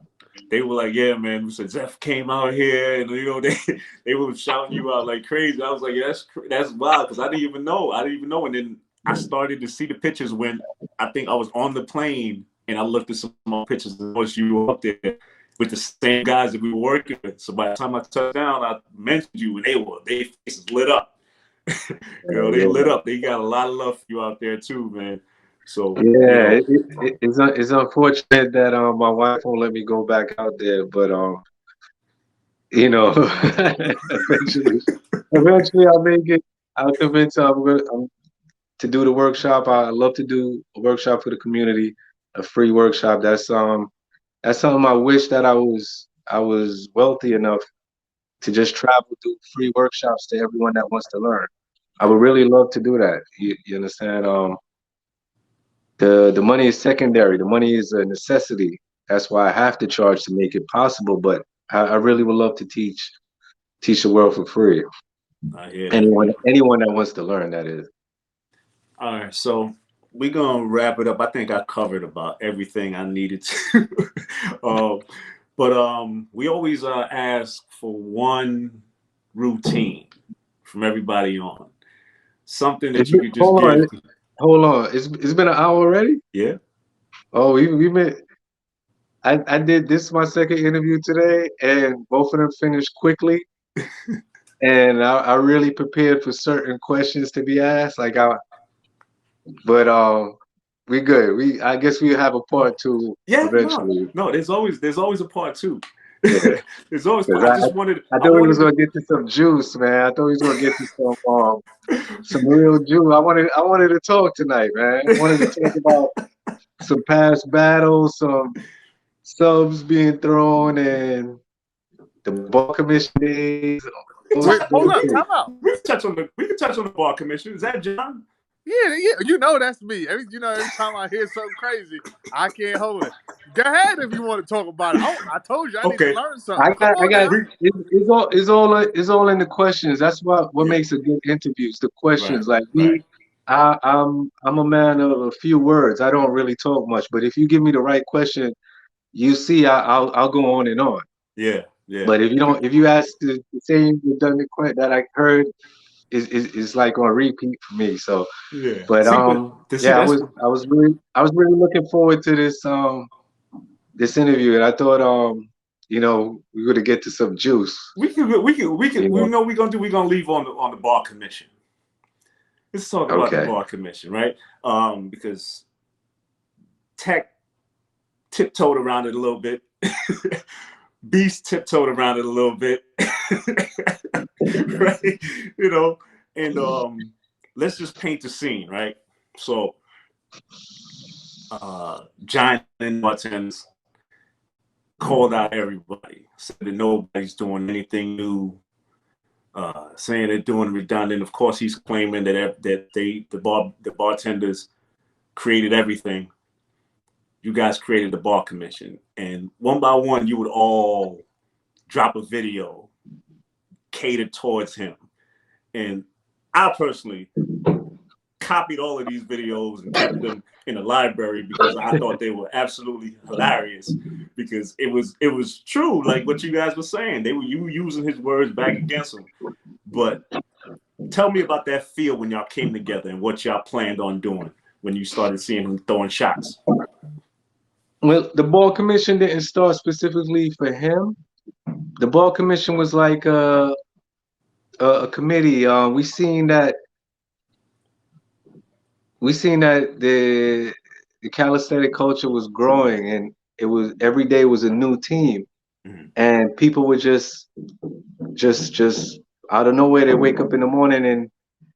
they were like, yeah, man. We said Zef came out here, and you know they were shouting you out like crazy. I was like, yeah, that's wild because I didn't even know. And then I started to see the pictures when I think I was on the plane, and I looked at some more pictures and noticed you were up there with the same guys that we were working with. So by the time I touched down, I mentioned you, and their faces lit up. They lit up. They got a lot of love for you out there too, man. So yeah, it's unfortunate that my wife won't let me go back out there, but eventually, I'll make it. I'll convince her to do the workshop. I love to do a workshop for the community, a free workshop. That's something I wish that I was wealthy enough to just travel, do free workshops to everyone that wants to learn. I would really love to do that. You understand? The money is secondary. The money is a necessity. That's why I have to charge to make it possible. But I really would love to teach the world for free. I hear that. Anyone that wants to learn, that is. All right, so we're gonna wrap it up. I think I covered about everything I needed to. But we always ask for one routine from everybody on. Something that you could just give. Hold on. It's been an hour already? Yeah. Oh, we've been. I did this is my second interview today, and both of them finished quickly. And I really prepared for certain questions to be asked. But we good. I guess we have a part two eventually. No. There's always a part two. Yeah. There's always. I thought we was gonna get to some juice, man. I thought we was gonna get to some real juice. I wanted to talk tonight, man. I wanted to talk about some past battles, some subs being thrown, and the ball commission days. Wait, hold up, time out. We can touch on the ball commission. Is that John? Yeah, that's me. Every time I hear something crazy, I can't hold it. Go ahead if you want to talk about it. I told you I need to learn something. It's all in the questions. That's what makes a good interview. The questions. I'm a man of a few words. I don't really talk much, but if you give me the right question, you see, I'll go on and on. Yeah. But if you ask the same redundant question that I heard, is like on repeat for me. So yeah. But I was really looking forward to this interview, and I thought we were gonna get to some juice. We know we're gonna leave on the bar commission. Let's talk about the bar commission, right? Because Tech tiptoed around it a little bit. Beast tiptoed around it a little bit. Right? And let's just paint the scene, right? So Giant bartenders called out everybody, said that nobody's doing anything new, saying they're doing redundant. Of course, he's claiming that the bartenders created everything. You guys created the bar commission, and one by one, you would all drop a video catered towards him. And I personally copied all of these videos and kept them in the library because I thought they were absolutely hilarious, because it was true, like what you guys were saying. You were using his words back against him. But tell me about that feel when y'all came together and what y'all planned on doing when you started seeing him throwing shots. Well, the ball commission didn't start specifically for him. The ball commission was like a committee. We seen that the calisthenic culture was growing, and it was every day was a new team, and people would just out of nowhere, they wake up in the morning and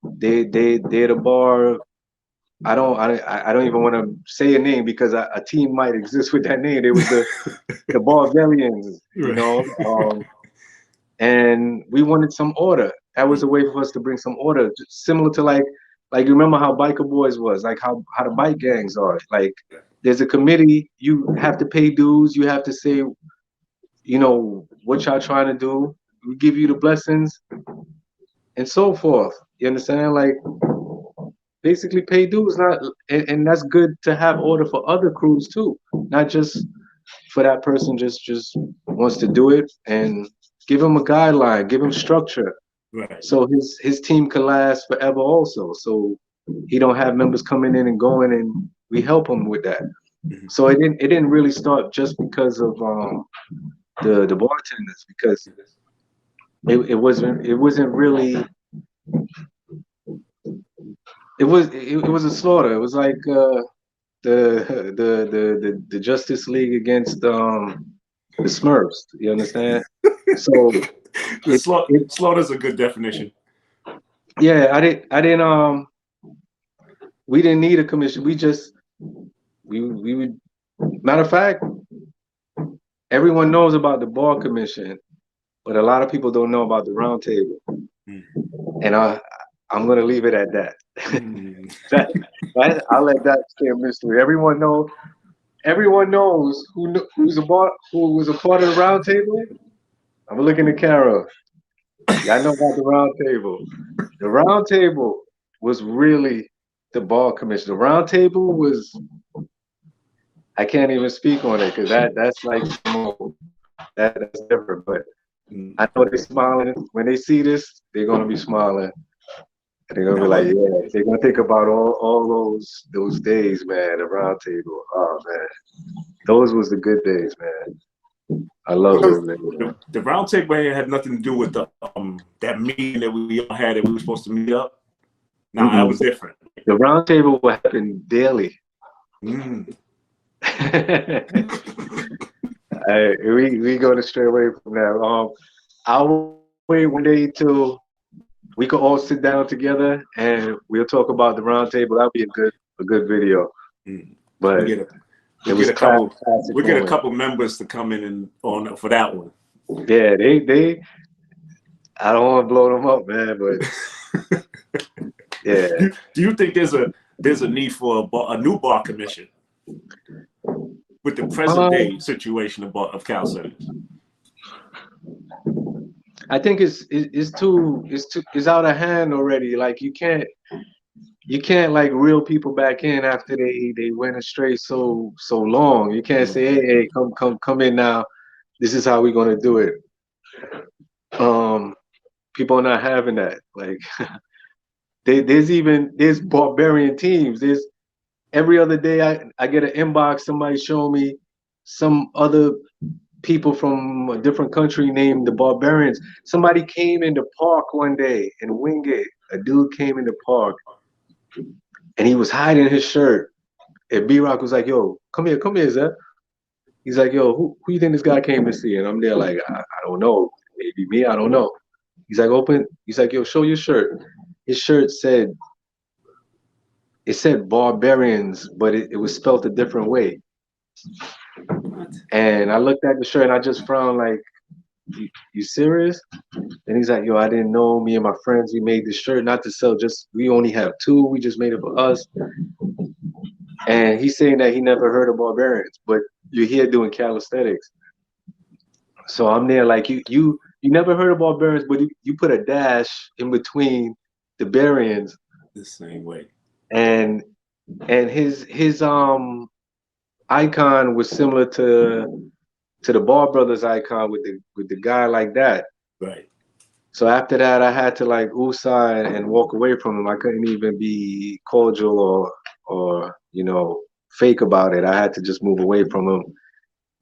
they're the bar. I don't even want to say a name because a team might exist with that name. It was the Barbarians, and we wanted some order. That was a way for us to bring some order, similar to like you remember how Biker Boys was, like how the bike gangs are. Like there's a committee, you have to pay dues, you have to say, what y'all trying to do. We give you the blessings and so forth. You understand? Like basically pay dues, and that's good to have order for other crews too, not just for that person just wants to do it, and give him a guideline, give him structure, Right. so his team can last forever also. So he don't have members coming in and going, and we help him with that. So it didn't really start just because of the bartenders, because it wasn't really, it was a slaughter. It was like the Justice League against the Smurfs. You understand? So Slaughter's a good definition. yeah, I didn't we didn't need a commission. We would, matter of fact, everyone knows about the bar commission, but a lot of people don't know about the round table. And I'm gonna leave it at that. I'll let that stay a mystery. Everyone knows who was a part of the round table. I'm looking at Carol. Y'all know about the round table. The round table was really the bar commission. The round table was, I can't even speak on it because that's like that's different. But I know they're smiling when they see this. They're gonna be smiling. They're gonna be like, yeah. They're gonna think about all those days, man. The round table. Oh man, those was the good days, man. I love those days. The round table had nothing to do with the that meeting that we all had that we were supposed to meet up. No, that was different. The round table will happen daily. We go to stray away from that. I'll wait one day till we could all sit down together and we'll talk about the round table. That'll be a good video. But we get a couple members to come in and on for that one. Yeah, they I don't want to blow them up, man, but yeah. Do you think there's a need for a new bar commission with the present day situation of Calisthenics? I think it's out of hand already. Like you can't like reel people back in after they went astray so long. You can't say, hey, come in now. This is how we're gonna do it. People are not having that. Like there's barbarian teams. There's every other day I get an inbox, somebody showing me some other people from a different country named the Barbarians. Somebody came in the park one day in Wingate. A dude came in the park and he was hiding his shirt. And B-Rock was like, yo, come here, Zef. He's like, yo, who you think this guy came to see? And I'm there like, I don't know. Maybe me, I don't know. He's like, yo, show your shirt. His shirt said Barbarians, but it was spelled a different way. And I looked at the shirt and I just frowned like, you serious? And he's like, yo, I didn't know. Me and my friends, we made this shirt not to sell, we only have two. We just made it for us. And he's saying that he never heard of Barbarians, but you're here doing calisthenics. So I'm there like, you never heard of Barbarians, but you put a dash in between the Barbarians. The same way. And his icon was similar to the Ball Brothers icon with the guy like that. Right. So after that, I had to like woosah and walk away from him. I couldn't even be cordial or fake about it. I had to just move away from him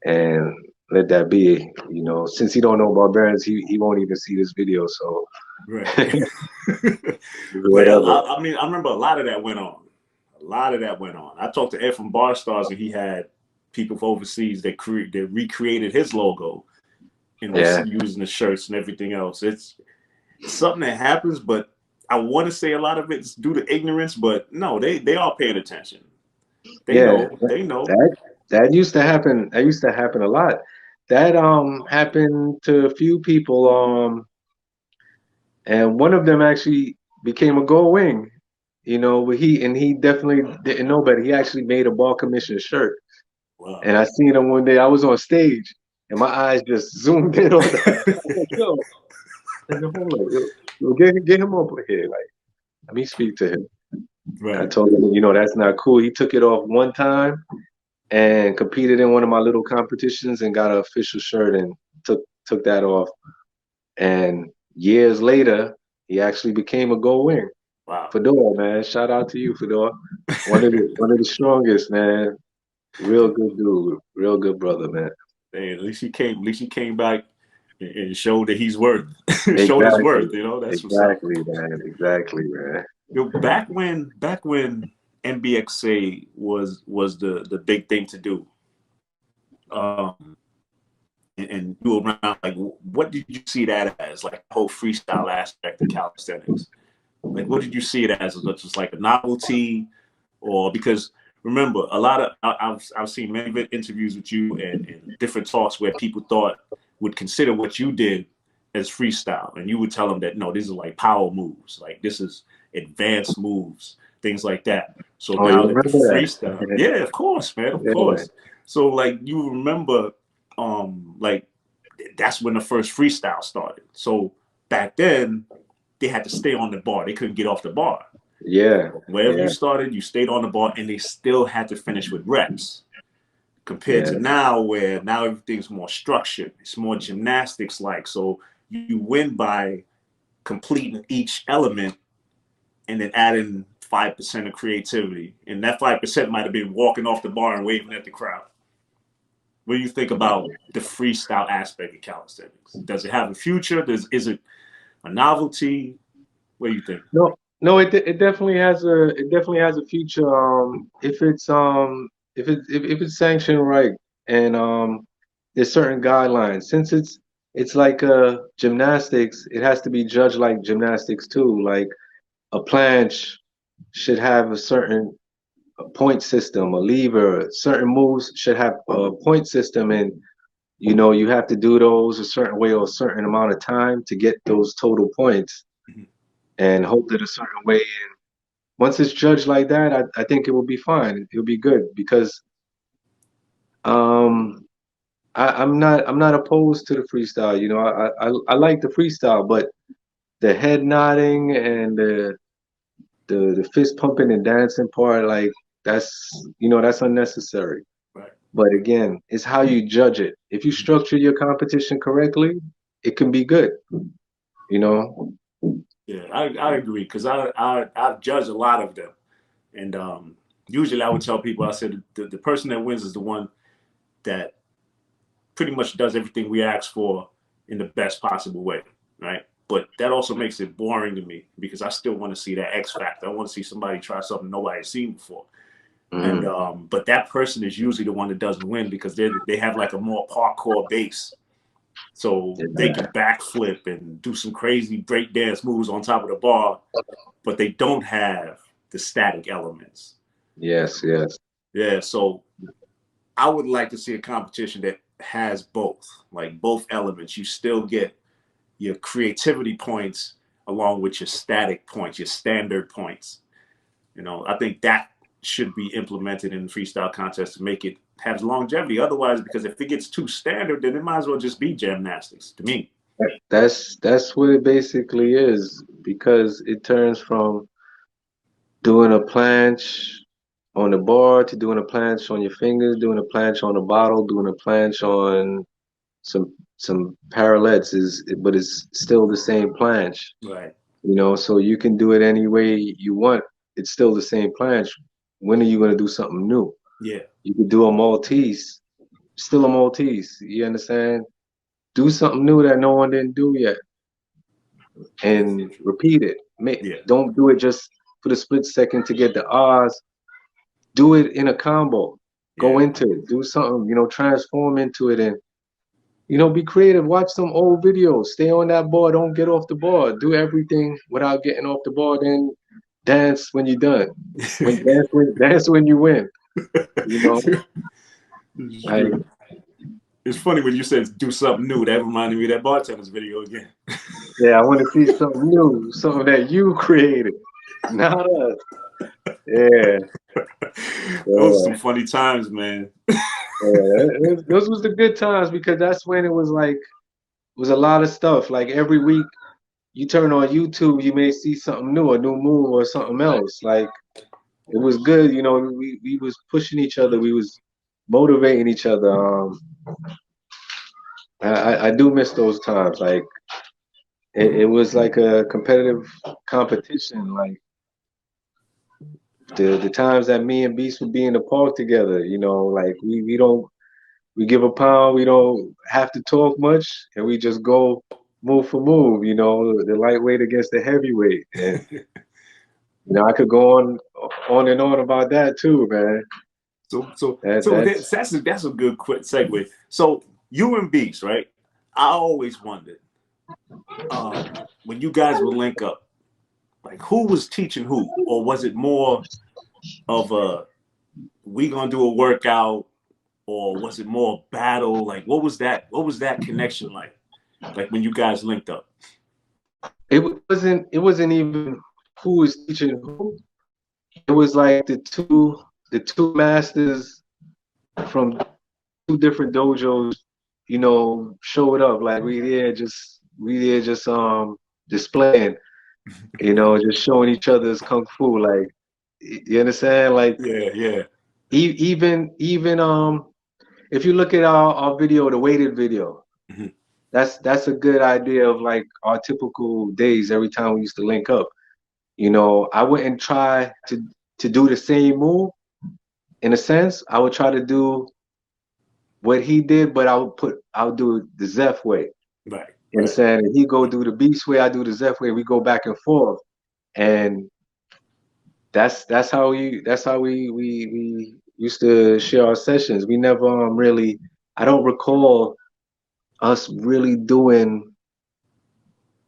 and let that be. Since he don't know Barbarians, he won't even see this video. So right. Well, I mean, I remember a lot of that went on. I talked to Ed from Bar Stars, and he had people from overseas that recreated his logo and was using the shirts and everything else. It's something that happens, but I want to say a lot of it's due to ignorance, but no, they are paying attention. They know. That used to happen. That used to happen a lot. That happened to a few people. And one of them actually became a gold wing. He definitely didn't know better. He actually made a bar commission shirt. Wow. And I seen him one day. I was on stage, and my eyes just zoomed in on that. Yo, get him over here. Like, let me speak to him. Right. I told him, that's not cool. He took it off one time, and competed in one of my little competitions and got an official shirt and took that off. And years later, he actually became a gold wing. Wow. Fedor, man, shout out to you, Fedor. One of the strongest, man. Real good dude, real good brother, man. Hey, at least he came back and showed that he's worth showed his Exactly, worth. You know, that's what's up. exactly, man, exactly, man. You know, back when NBXA was the big thing to do. And you were around, like, what did you see that as, like, the whole freestyle aspect of calisthenics? Like, what did you see it as? Just like a novelty, or because remember, a lot of I've seen many interviews with you and different talks where people would consider what you did as freestyle, and you would tell them that no, these are like power moves, like this is advanced moves, things like that. So Oh, you now that the remember that? freestyle, yeah, of course, man, of Yeah, course. So like you remember, like that's when the first freestyle started. So back then they had to stay on the bar. They couldn't get off the bar. yeah, Wherever yeah, you started, you stayed on the bar, and they still had to finish with reps. Compared yeah, to now, where now everything's more structured, it's more gymnastics like. So you win by completing each element and then adding 5% of creativity. And that 5% might have been walking off the bar and waving at the crowd. What do you think about the freestyle aspect of calisthenics? Does it have a future? Is it a novelty? What do you think? No, no, it definitely has a future. If it's sanctioned right, and there's certain guidelines. Since it's like gymnastics, it has to be judged like gymnastics too. Like a planche should have a certain point system, a lever. Certain moves should have a point system, and you have to do those a certain way or a certain amount of time to get those total points, and hold it a certain way. And once it's judged like that, I think it will be fine. It'll be good because um I'm not opposed to the freestyle. I like the freestyle, but the head nodding and the fist pumping and dancing part, like that's unnecessary. Right. But again, it's how you judge it. If you structure your competition correctly, it can be good. You know? Yeah, I agree because I've judged a lot of them, and usually I would tell people, I said the person that wins is the one that pretty much does everything we ask for in the best possible way, right? But that also makes it boring to me because I still want to see that X factor. I want to see somebody try something nobody's seen before. And but that person is usually the one that doesn't win because they have like a more parkour base. So they can backflip and do some crazy break dance moves on top of the bar, but they don't have the static elements. Yes, yes. Yeah, so I would like to see a competition that has both, like both elements. You still get your creativity points along with your static points, your standard points. I think that should be implemented in the freestyle contest to make it have longevity. Otherwise, because if it gets too standard, then it might as well just be gymnastics to me. That's what it basically is, because it turns from doing a planche on the bar to doing a planche on your fingers, doing a planche on a bottle, doing a planche on some parallettes, but it's still the same planche. Right. So you can do it any way you want. It's still the same planche. When are you going to do something new? Yeah. You could do a Maltese, still a Maltese. You understand? Do something new that no one didn't do yet, and repeat it. Don't do it just for the split second to get the odds. Do it in a combo. Go into it. Do something, transform into it, and be creative. Watch some old videos. Stay on that bar. Don't get off the bar. Do everything without getting off the bar. Then dance when you're done. Dance when you win. It's funny when you said do something new. That reminded me of that bartender's video again. Yeah, I want to see something new, something that you created, not us. Yeah. Those are some funny times, man. Those was the good times, because that's when it was a lot of stuff. Like every week you turn on YouTube, you may see something new, a new move or something else. Like it was good, we was pushing each other. We was motivating each other. I do miss those times. Like it was like a competitive competition. Like the times that me and Beast would be in the park together. You know, like we give a pound. We don't have to talk much, and we just go move for move. You know, the lightweight against the heavyweight, and you know I could go on and on about that too, man. That's a good quick segue. So you and Beast, right? I always wondered when you guys would link up, like who was teaching who, or was it more of a we gonna do a workout, or was it more battle? Like what was that connection like? Like when you guys linked up? It wasn't even who was teaching who. It was like the two masters from two different dojos, you know, showed up. Like we there just displaying, you know, just showing each other's kung fu. Like you understand? Like yeah. Even if you look at our video, the weighted video, mm-hmm. that's a good idea of like our typical days every time we used to link up. You know, I wouldn't try to do the same move in a sense. I would try to do what he did, but I'll do the Zef way. Right. You understand? And he go do the Beast way, I do the Zef way. We go back and forth, and that's how we used to share our sessions. We never really. I don't recall us really doing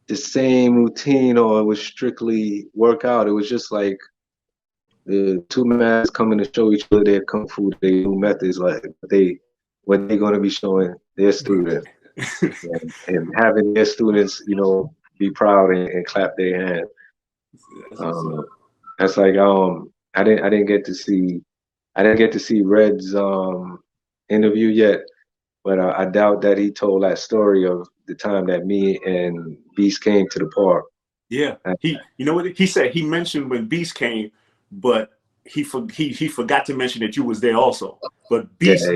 the same routine, or it was strictly workout. It was just like the two masters coming to show each other their kung fu, their new methods, like what they going to be showing their students, and having their students, you know, be proud and clap their hands. That's like I didn't get to see Red's interview yet, but I doubt that he told that story of the time that me and Beast came to the park. Yeah, you know what he said? He mentioned when Beast came, but he forgot to mention that you was there also. But Beast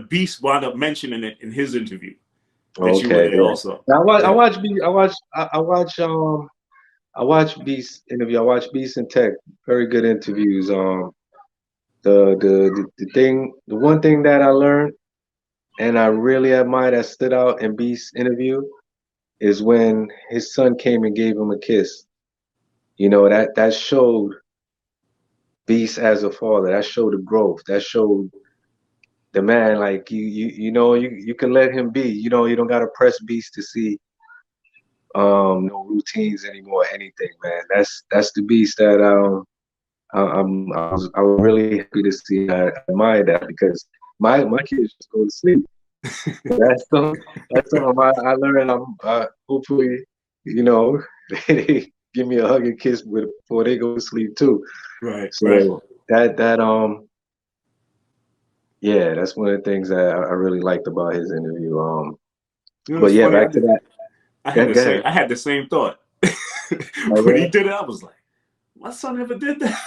Beast wound up mentioning it in his interview that you were there also. Now, I watch Beast interview. I watch Beast and Tech. Very good interviews. The one thing that I learned and I really admire that stood out in Beast's interview is when his son came and gave him a kiss. You know, that showed Beast as a father. That showed the growth. That showed the man, like you know, you can let him be. You know, you don't gotta press Beast to see no routines anymore, anything, man. That's the Beast that I was really happy to see. I admire that because my kids just go to sleep. That's something I learned. Hopefully, you know, they give me a hug and kiss before they go to sleep too. Right. So yeah, that's one of the things that I really liked about his interview. But yeah, back to that. I had the same thought. When he did it, I was like, my son ever did that.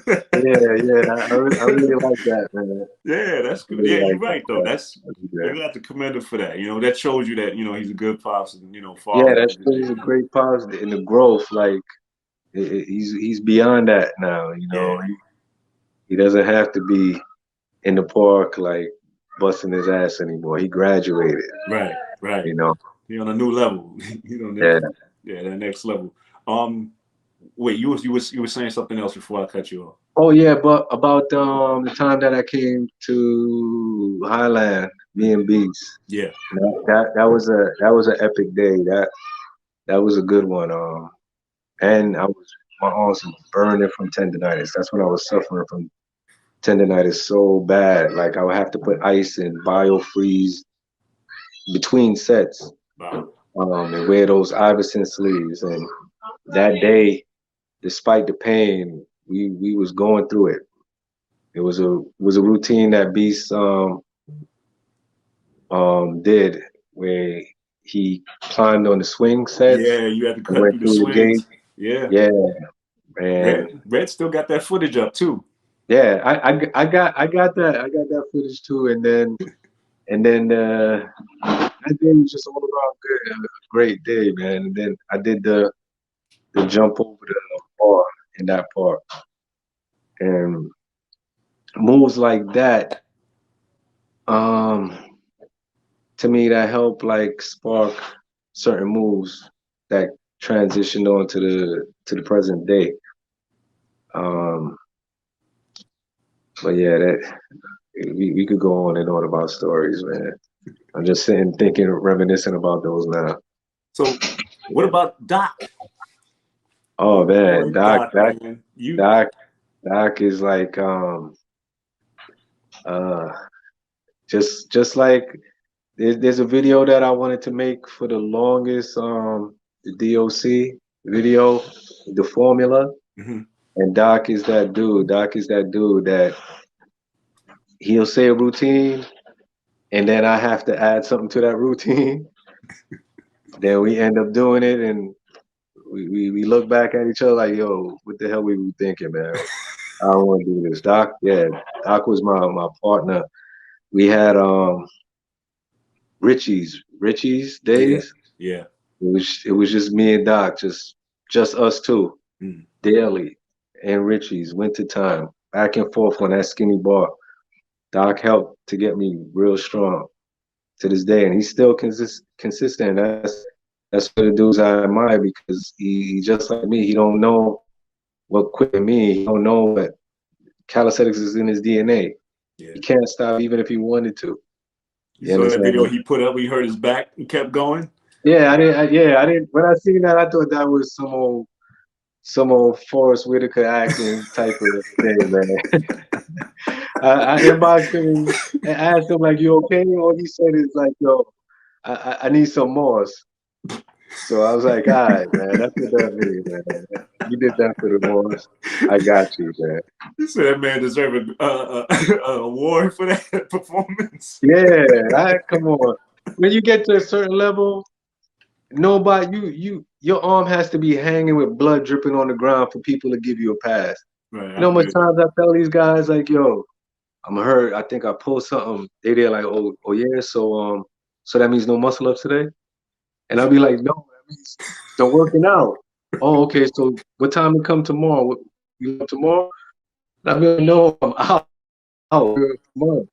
I really like that, man. Yeah, that's good. Really you're right though. You have to commend him for that. You know, that shows you that, you know, he's a good pops and, you know, father. Yeah, that shows he's a great pops in the growth. Like he's beyond that now. You know, he doesn't have to be in the park like busting his ass anymore. He graduated. Right. You know, he on a new level. You know, that next level. Wait, you were saying something else before I cut you off. Oh yeah, but about the time that I came to Highland, me and Beast. Yeah. That was an epic day. That was a good one. And my arms were burning from tendonitis. That's when I was suffering from tendonitis so bad. Like I would have to put ice and biofreeze between sets. Wow. And wear those Iverson sleeves. And that day, despite the pain, we was going through it. It was a routine that Beast did where he climbed on the swing sets. Yeah, you had to cut through the swings. Yeah. Man. Red still got that footage up too. Yeah, I got that footage too, and then that day was just all around good, a great day, man. And then I did the jump over the bar in that park, and moves like that. Um, to me, that helped like spark certain moves that transitioned on to the present day. Um, but yeah, that we could go on and on about stories, man. I'm just sitting thinking, reminiscing about those now. So, what about Doc? Oh Boy, man, Doc, man, you. Doc, Doc is like uh just like there's a video that I wanted to make for the longest the DOC video, the formula, Mhm. and Doc is that dude. Doc is that dude that he'll say a routine and then I have to add something to that routine. Then we end up doing it and we look back at each other like, yo, what the hell we were thinking, man? I don't want to do this. Doc, yeah, Doc was my partner. We had Richie's Yeah, days. yeah. It was just me and Doc, just us two, Mm. daily. And Richie's wintertime, back and forth on that skinny bar. Doc helped to get me real strong to this day, and he's still consistent. That's what the dudes I admire because he just like me. He don't know what quitting me. He don't know that calisthenics is in his DNA. Yeah. He can't stop even if he wanted to. You You saw that understand video me? he put up. We hurt his back and kept going. Yeah, I didn't. When I seen that, I thought that was some old Forrest Whitaker acting type of thing, man. I inboxed him and asked him like, "You okay?" All he said is like, "Yo, I need some more." So I was like, "All right, man, that's what that means, man. You did that for the boys. I got you, man." You said that man deserved a award for that performance. Yeah, come on. When you get to a certain level, nobody your arm has to be hanging with blood dripping on the ground for people to give you a pass. Right, You know I how much feel times I tell these guys like, yo, I'm hurt. I think I pulled something. They're like, oh yeah, so that means no muscle up today? And I'll be like, no, that means the working out. Oh, okay, so what time to come tomorrow? You know, tomorrow? And I'll be like, no, I'm out. Tomorrow.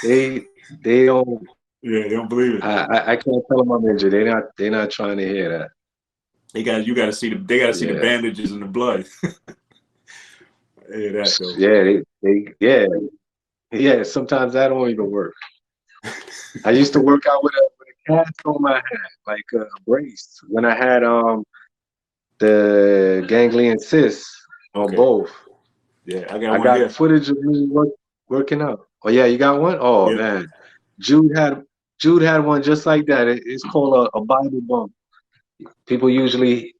They don't yeah, they don't believe it. I can't tell them I'm injured. They're not trying to hear that. You got to see they got to see the Yeah. bandages and the blood. Yeah, that though. Yeah, yeah. Sometimes that don't even work. I used to work out with a cast on my hand, like a brace, when I had the ganglion cysts on Okay. both. Yeah, I got I one got here. footage of me working out. Oh yeah, you got one? Oh Yeah. man, Jude had one just like that. It's called a Bible bump. People usually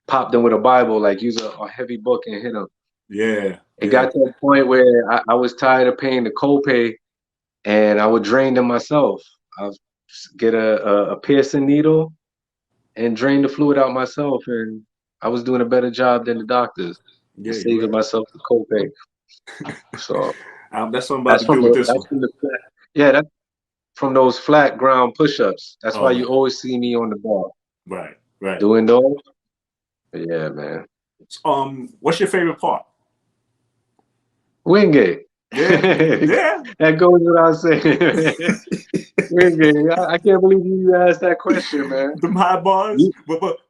pop them with a Bible, like use a heavy book and hit them. Yeah. It Yeah. got to a point where I was tired of paying the copay, and I would drain them myself. I would get a piercing needle and drain the fluid out myself, and I was doing a better job than the doctors Yeah, and you're saving right. myself the copay. So That's what I'm about that's to from do with the this that's one. from the yeah that's from those flat ground push-ups. That's why Oh, you always see me on the bar right, right. doing those. Yeah, man. What's your favorite part? Wingate. Yeah, yeah. That goes without saying. Wingate. I can't believe you asked that question, man. Them high bars, You-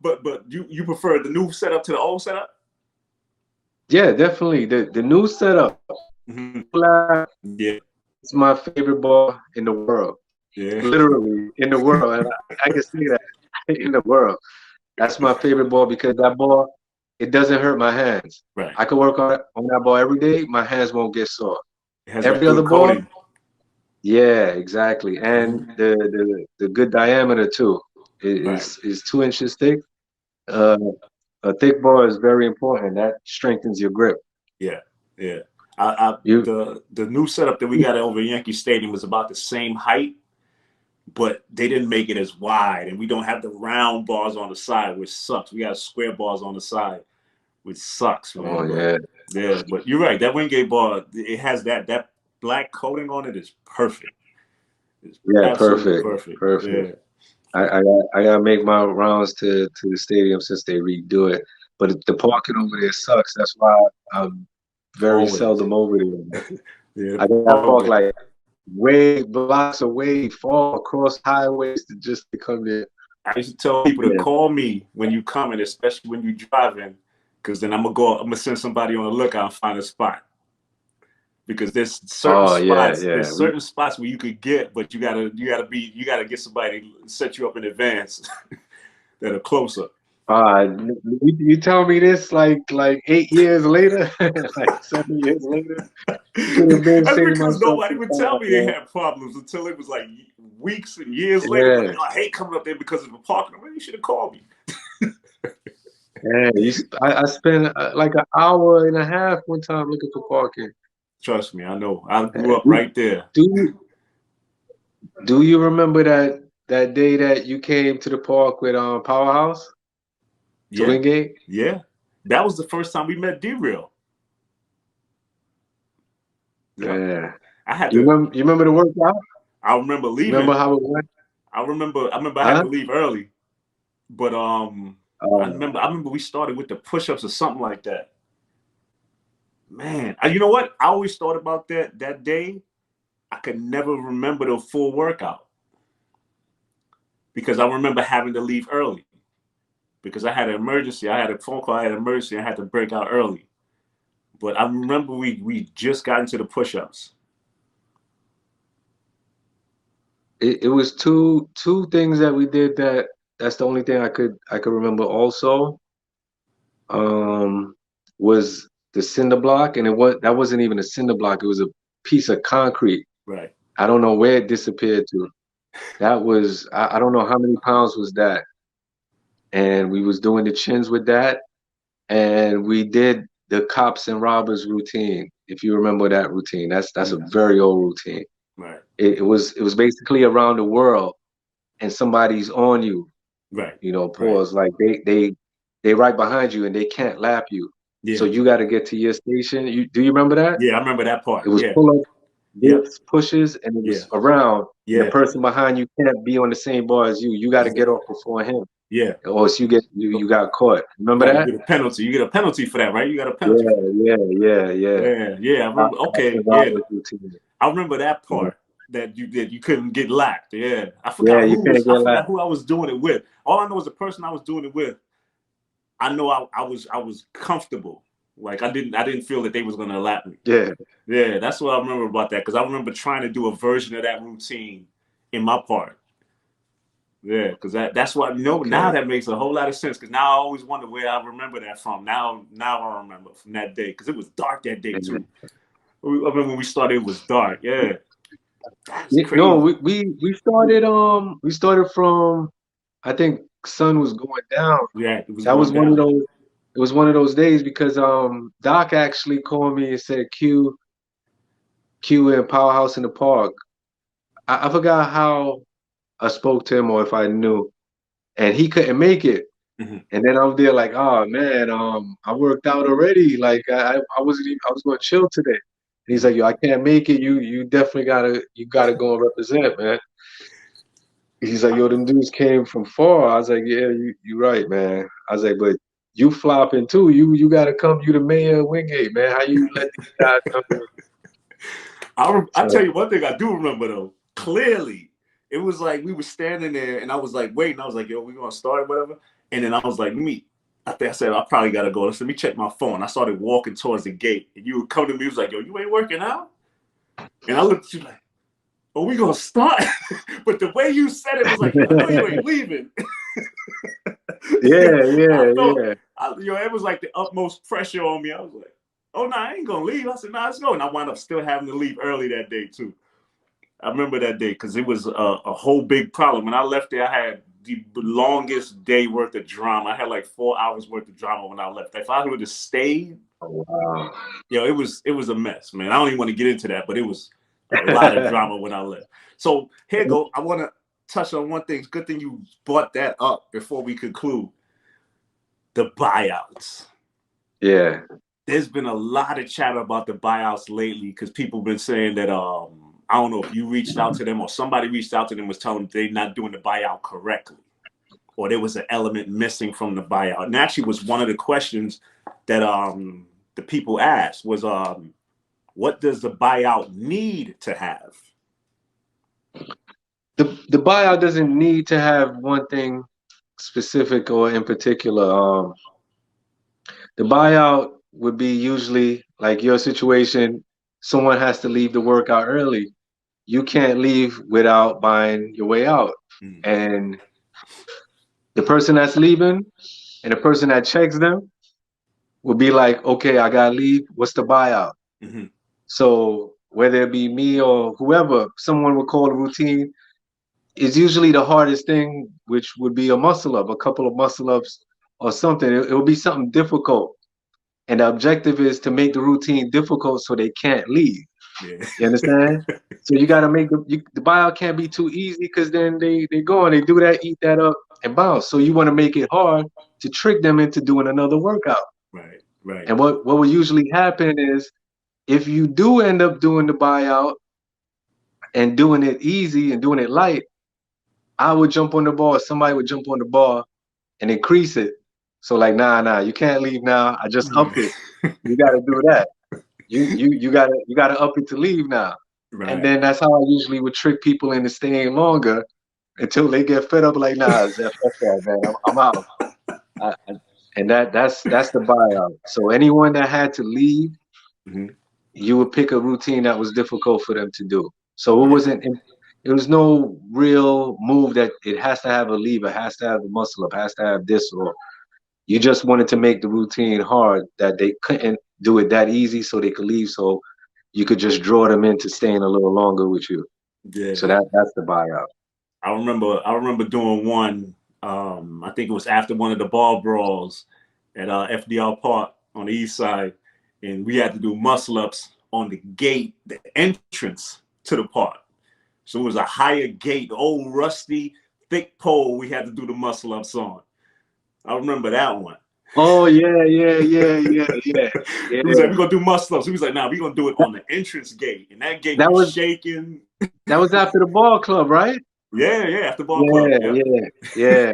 but you prefer the new setup to the old setup? Yeah, definitely. The new setup, Mm-hmm. flat, Yeah, it's my favorite ball in the world. yeah. Literally in the world. And I can say that in the world. That's my favorite ball because that ball, it doesn't hurt my hands. Right. I can work on that ball every day. My hands won't get sore. It has that Every other good ball, coating. yeah, exactly. And the good diameter too Right. is 2 inches thick. Uh, a thick ball is very important. That strengthens your grip. Yeah, yeah. I You the new setup that we got over Yankee Stadium was about the same height, but they didn't make it as wide, and we don't have the round bars on the side, which sucks. We got square bars on the side. which sucks, man. Oh but, yeah. But you're right. That Wingate bar, it has that black coating on it. Is perfect. It's absolutely perfect. Yeah. I gotta make my rounds to the stadium since they redo it. But the parking over there sucks. That's why I'm very seldom over there. Yeah, I gotta park like way blocks away, far across highways to come there. I used to tell people to call me when you coming, especially when you driving, because then I'm gonna send somebody on the lookout and find a spot. Because there's certain spots where you could get, but you gotta get somebody to set you up in advance that are closer. You tell me this like 8 years later, like 7 years later. That's because nobody would tell me they had problems until it was like weeks and years later. Like, I hate coming up there because of the parking. Well, you should have called me. Yeah, I spent like an hour and a half one time looking for parking. Trust me, I know. I grew up right there. Do you remember that day that you came to the park with Powerhouse? Yeah. Wingate? Yeah. That was the first time we met D-Real. Yeah. I had you remember the workout? I remember leaving. Remember how it went? I remember I had to leave early. But I remember we started with the push-ups or something like that. Man, you know what? I always thought about that day. I could never remember the full workout because I remember having to leave early because I had an emergency. I had a phone call. I had an emergency. I had to break out early. But I remember we just got into the push-ups. It was two things that we did that's the only thing I could remember also. Was the cinder block, and that wasn't even a cinder block, it was a piece of concrete. Right. I don't know where it disappeared to. That was I don't know how many pounds was that. And we was doing the chins with that, and we did the cops and robbers routine. If you remember that routine, that's a very old routine. Right. It was basically around the world, and somebody's on you. Right. You know, pause. Like they right behind you and they can't lap you. Yeah. So you got to get to your station. Do you remember that? Yeah, I remember that part. It was pull up, dips, pushes, and it was around. Yeah. And the person behind you can't be on the same bar as you. You got to get off before him. Yeah. Or else you got caught. Remember that? You get a penalty. You get a penalty for that, right? You got a penalty. Yeah. Yeah. I remember. Okay. Yeah. I remember that part. That you couldn't get lapped. Yeah. I forgot who I was doing it with. All I know is the person I was doing it with, I know I was comfortable. Like I didn't feel that they was gonna lap me. Yeah. Yeah, that's what I remember about that. Because I remember trying to do a version of that routine in my part. Yeah, because that's what now that makes a whole lot of sense. Because now I always wonder where I remember that from. Now I remember from that day. Because it was dark that day too. I remember when we started, it was dark. Yeah. No, we started from, I think sun was going down. Yeah, that was one of those. It was one of those days because Doc actually called me and said Q and Powerhouse in the park. I forgot how I spoke to him or if I knew, and he couldn't make it. And then I'm there like, oh man, I worked out already. Like I was going to chill today. And he's like, yo, I can't make it. You definitely gotta go and represent, man. He's like, yo, them dudes came from far. I was like, yeah, you right, man. I was like, but you flopping too. You gotta come. You the mayor of Wingate, man. How you let these guys come in? I tell you one thing I do remember though. Clearly, it was like we were standing there and I was like waiting. I was like, yo, we gonna start or whatever. And then I was like, I think I said I probably gotta go. Let me check my phone. I started walking towards the gate, and you would come to me. He was like, "Yo, you ain't working out?" And I looked at you like, "Oh, we gonna start?" But the way you said it was like, "I know you ain't leaving." Yeah. It was like the utmost pressure on me. I was like, "Oh no, I ain't gonna leave." I said, "No, let's go." And I wound up still having to leave early that day too. I remember that day because it was a whole big problem. When I left there, I had the longest day worth of drama. I had like 4 hours worth of drama when I left. If I would have stayed, it was a mess, man. I don't even want to get into that, but it was a lot of drama when I left. So here you go. I want to touch on one thing. It's good thing you brought that up before we conclude. The buyouts. Yeah. There's been a lot of chatter about the buyouts lately because people have been saying that I don't know if you reached out to them or somebody reached out to them was telling them they're not doing the buyout correctly, or there was an element missing from the buyout. And actually was one of the questions that the people asked was what does the buyout need to have? The buyout doesn't need to have one thing specific or in particular. The buyout would be usually like your situation, someone has to leave the workout early. You can't leave without buying your way out. Mm. And the person that's leaving and the person that checks them will be like, okay, I gotta leave. What's the buyout? Mm-hmm. So whether it be me or whoever, someone would call a routine. It's usually the hardest thing, which would be a muscle up, a couple of muscle ups or something. It will be something difficult. And the objective is to make the routine difficult so they can't leave. Yeah. You understand? So you got to make the buyout can't be too easy because then they go and they do that, eat that up, and bounce. So you want to make it hard to trick them into doing another workout. Right, right. And what will usually happen is if you do end up doing the buyout and doing it easy and doing it light, I would jump on the ball. Somebody would jump on the ball and increase it. So like, nah, you can't leave now. I just upped it. You got to do that. You gotta up it to leave now. Right. And then that's how I usually would trick people into staying longer until they get fed up. Like, nah, Zef, that's that, man. I'm out. And that's the buyout. So anyone that had to leave, mm-hmm. you would pick a routine that was difficult for them to do. So it was no real move that it has to have a lever, has to have a muscle up, has to have this, or you just wanted to make the routine hard that they couldn't do it that easy so they could leave, so you could just draw them into staying a little longer with you. Yeah. So that's the buyout. I remember doing one, I think it was after one of the ball brawls at FDR Park on the east side, and we had to do muscle ups on the gate, the entrance to the park. So it was a higher gate, old rusty, thick pole we had to do the muscle ups on. I remember that one. Oh yeah. He was like, we're gonna do muscle ups. He was like, nah, we're gonna do it on the entrance gate. And that gate was shaking. That was after the ball club, right? Yeah, after ball club. Yeah.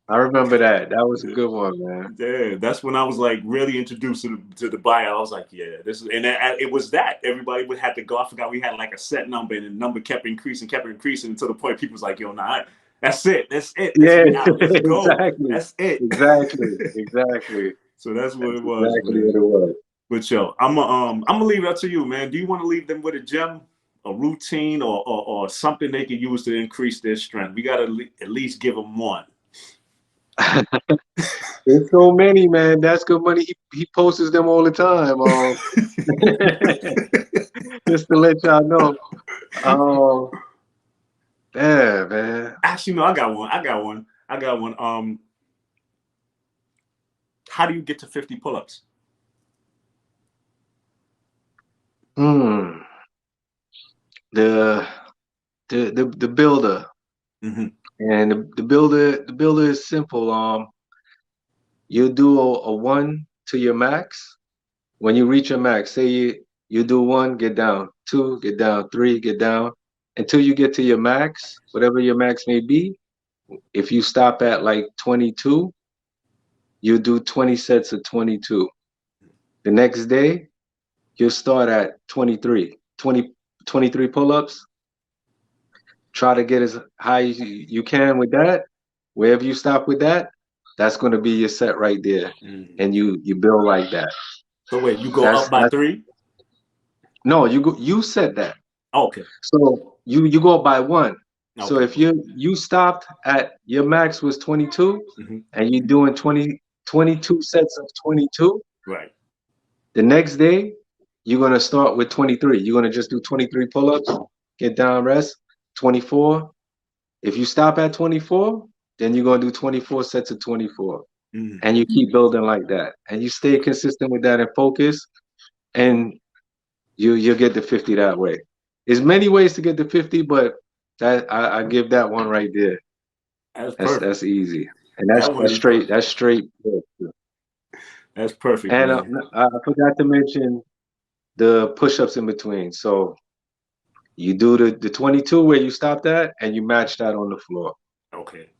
I remember that. That was a good one, man. Yeah, that's when I was like really introduced to the buyout. I was like, yeah, this is, and it was that everybody would have to go. I forgot we had like a set number, and the number kept increasing until the point people was like, yo, nah, that's it. Let's go. Exactly. That's it. Exactly. So that's what it was. Exactly what it was. But yo, I'm gonna leave it up to you, man. Do you want to leave them with a gem, a routine, or something they can use to increase their strength? We gotta at least give them one. There's so many, man. That's good money. He posts them all the time. Just to let y'all know. Yeah, man. Actually, no, I got one. How do you get to 50 pull-ups? The builder. Mm-hmm. And the builder is simple. You do a 1 to your max. When you reach your max, say you do 1, get down, 2, get down, 3, get down, until you get to your max, whatever your max may be. If you stop at like 22, you do 20 sets of 22. The next day, you'll start at 23 pull-ups. Try to get as high as you can with that. Wherever you stop with that, that's going to be your set right there. And you build like that. So wait, you go up by 3? No, you set that. Okay. So you go up by 1. Okay. So if you stopped at your max was 22, and you're doing 22 sets of 22, right? The next day you're gonna start with 23. You're gonna just do 23 pull-ups, get down, rest. 24. If you stop at 24, then you're gonna do 24 sets of 24, and you keep building like that, and you stay consistent with that and focus, and you'll get to 50 that way. There's many ways to get to 50, but that I give that one right there. That's easy, and that's straight. That's perfect, And man. I forgot to mention the push-ups in between. So you do the 22 where you stopped at, and you match that on the floor. Okay.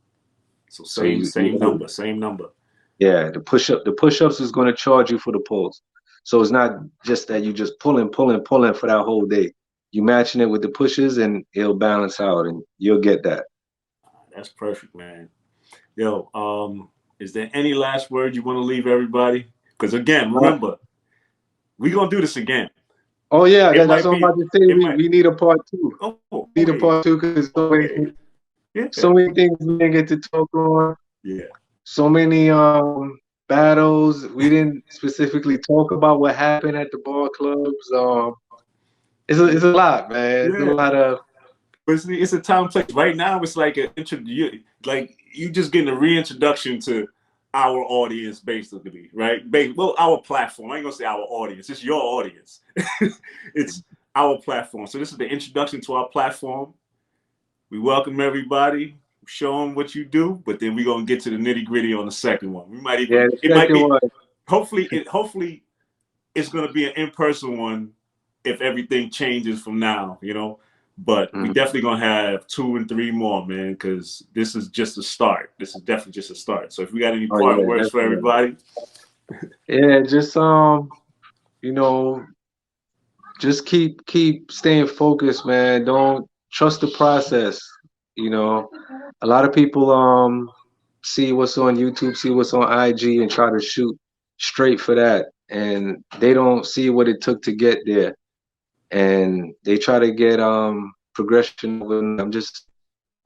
So So same number, same number. yeah, the push-ups is going to charge you for the pulls. So it's not just that you just pulling for that whole day. You matching it with the pushes, and it'll balance out, and you'll get that. That's perfect, man. Yo, is there any last word you want to leave everybody? Because again, remember, we're gonna do this again. Oh yeah, It that's might what I'm be. about to say. It might. We need a part two. Oh, We need a okay. part two because Okay. Yeah. so many things we didn't get to talk on. Yeah. So many battles. We didn't specifically talk about what happened at the ball clubs. It's a lot, man. It's a Yeah. lot of. But it's a time and place. Right now, it's like you just getting a reintroduction to our audience, basically, right? Well, our platform. I ain't gonna say our audience. It's your audience. It's our platform. So this is the introduction to our platform. We welcome everybody. Show them what you do, but then we're gonna get to the nitty gritty on the second one. We might even. The It might second be. one. Hopefully, it's gonna be an in-person one if everything changes from now. But we definitely gonna have 2 and 3 more, man, because this is just a start. This is definitely just a start. So if we got any Oh parting yeah, words for definitely. everybody, Yeah, just you know, just keep staying focused, man. Don't trust the process. You know, a lot of people see what's on YouTube, see what's on IG, and try to shoot straight for that, and they don't see what it took to get there, and they try to get progression. I'm just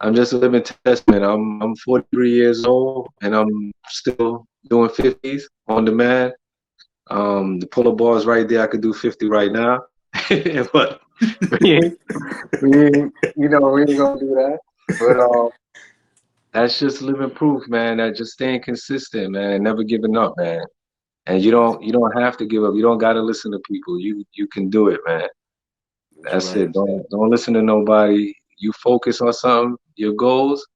a living testament. I'm 43 years old, and I'm still doing 50s on demand. The pull-up bar is right there. I could do 50 right now, but we ain't gonna do that. But that's just living proof, man. That just staying consistent, man, and never giving up, man. And you don't have to give up. You don't gotta listen to people. You can do it, man. that's That's right. it. Don't listen to nobody. You focus on something, your goals,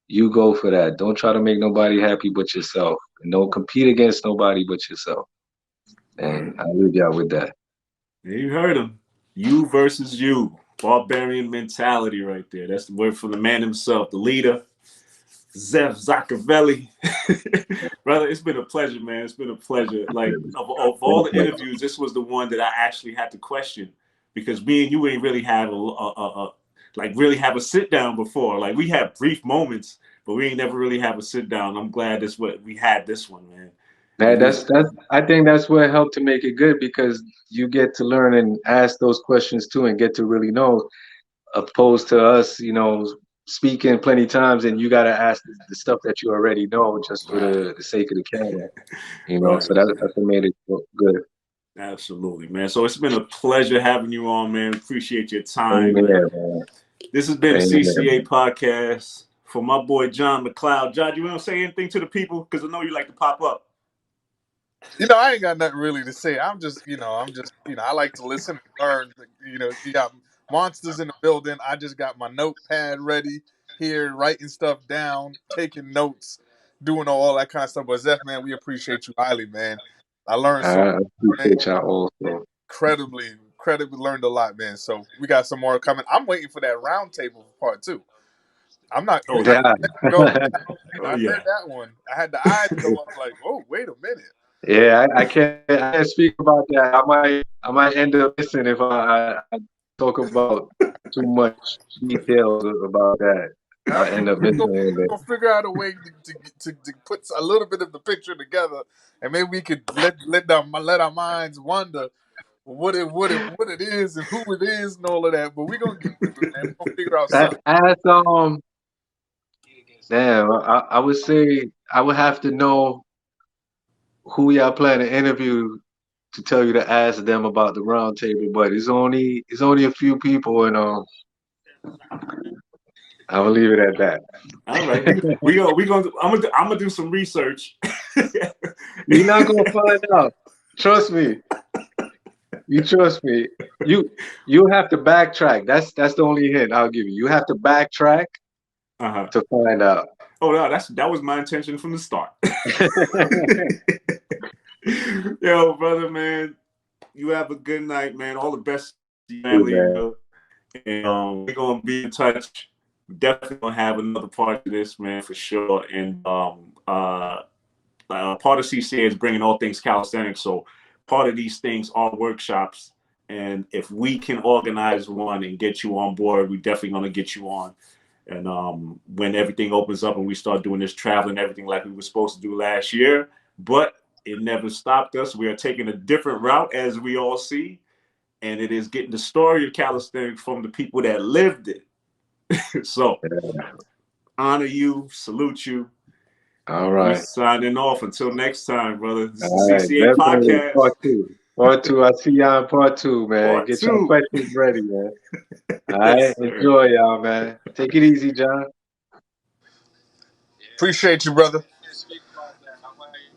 you go for that. Don't try to make nobody happy but yourself. And don't compete against nobody but yourself. And I leave y'all with that. You heard him. You versus you. Barbarian mentality right there. That's the word from the man himself, the leader, Zef Zakaveli. Brother, it's been a pleasure, man. It's been a pleasure. Like, of all the interviews, this was the one that I actually had to question because me and you ain't really have really have a sit down before. Like, we had brief moments, but we ain't never really have a sit down. I'm glad that's what we had this one, man. Man, that's I think that's what helped to make it good because you get to learn and ask those questions too and get to really know, opposed to us, speaking plenty times and you gotta ask the stuff that you already know just for the sake of the camera. Right. So that's what made it good. Absolutely, man. So it's been a pleasure having you on, man. Appreciate your time. Same here, man. This has been a Same here, CCA man. podcast for my boy John McLeod. John, you want to say anything to the people? Because I know you like to pop up. I ain't got nothing really to say. I like to listen and learn. You got monsters in the building. I just got my notepad ready here, writing stuff down, taking notes, doing all that kind of stuff. But Zeph, man, we appreciate you highly, man. I learned so I much, man. appreciate y'all also. Incredibly learned a lot, man. So we got some more coming. I'm waiting for that round table part 2. I'm not. Oh, I yeah. Yeah. go. Oh, I yeah. heard that one. I had the eyes go up like, oh, wait a minute. Yeah, I can't speak about that. I might end up missing if I talk about too much details about that. I end up missing it. We'll figure out a way to put a little bit of the picture together, and maybe we could let our minds wonder what it is and who it is and all of that. But we're gonna get through it, man. We're gonna figure out something. As damn, I would say I would have to know who y'all plan to interview to tell you to ask them about the round table, but it's only a few people, and I will leave it at that. All right. I'm gonna do some research. You're not gonna find out. Trust me. You trust me. You have to backtrack. That's the only hint I'll give you. You have to backtrack to find out. Oh no, that was my intention from the start. Yo, brother, man, you have a good night, man. All the best to your Hey, family, man. and we're gonna be in touch. We're definitely gonna have another part of this, man, for sure. And part of CCA is bringing all things calisthenics. So part of these things are workshops. And if we can organize one and get you on board, we're definitely going to get you on. And when everything opens up and we start doing this traveling, everything like we were supposed to do last year, but it never stopped us. We are taking a different route, as we all see. And it is getting the story of calisthenics from the people that lived it. So honor you, salute you. All We right. signing off until next time, brother. This is All the right. CCA Definitely podcast, part two. Part two. I see y'all in part two, man. part Get your 2. questions ready, man. All right. Yes, sir. Enjoy, y'all, man. Take it easy, John. Appreciate you, brother.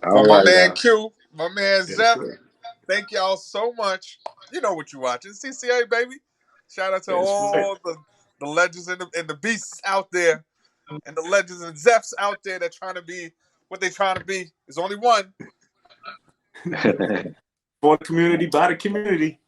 All For my right, man y'all. Q, my man Yes, Zef, sir. thank y'all so much. You know what you're watching. CCA, baby. Shout out to That's right. all the legends and the beasts out there, and the legends and Zefs out there that trying to be what they trying to be. There's only one. For the community, by the community.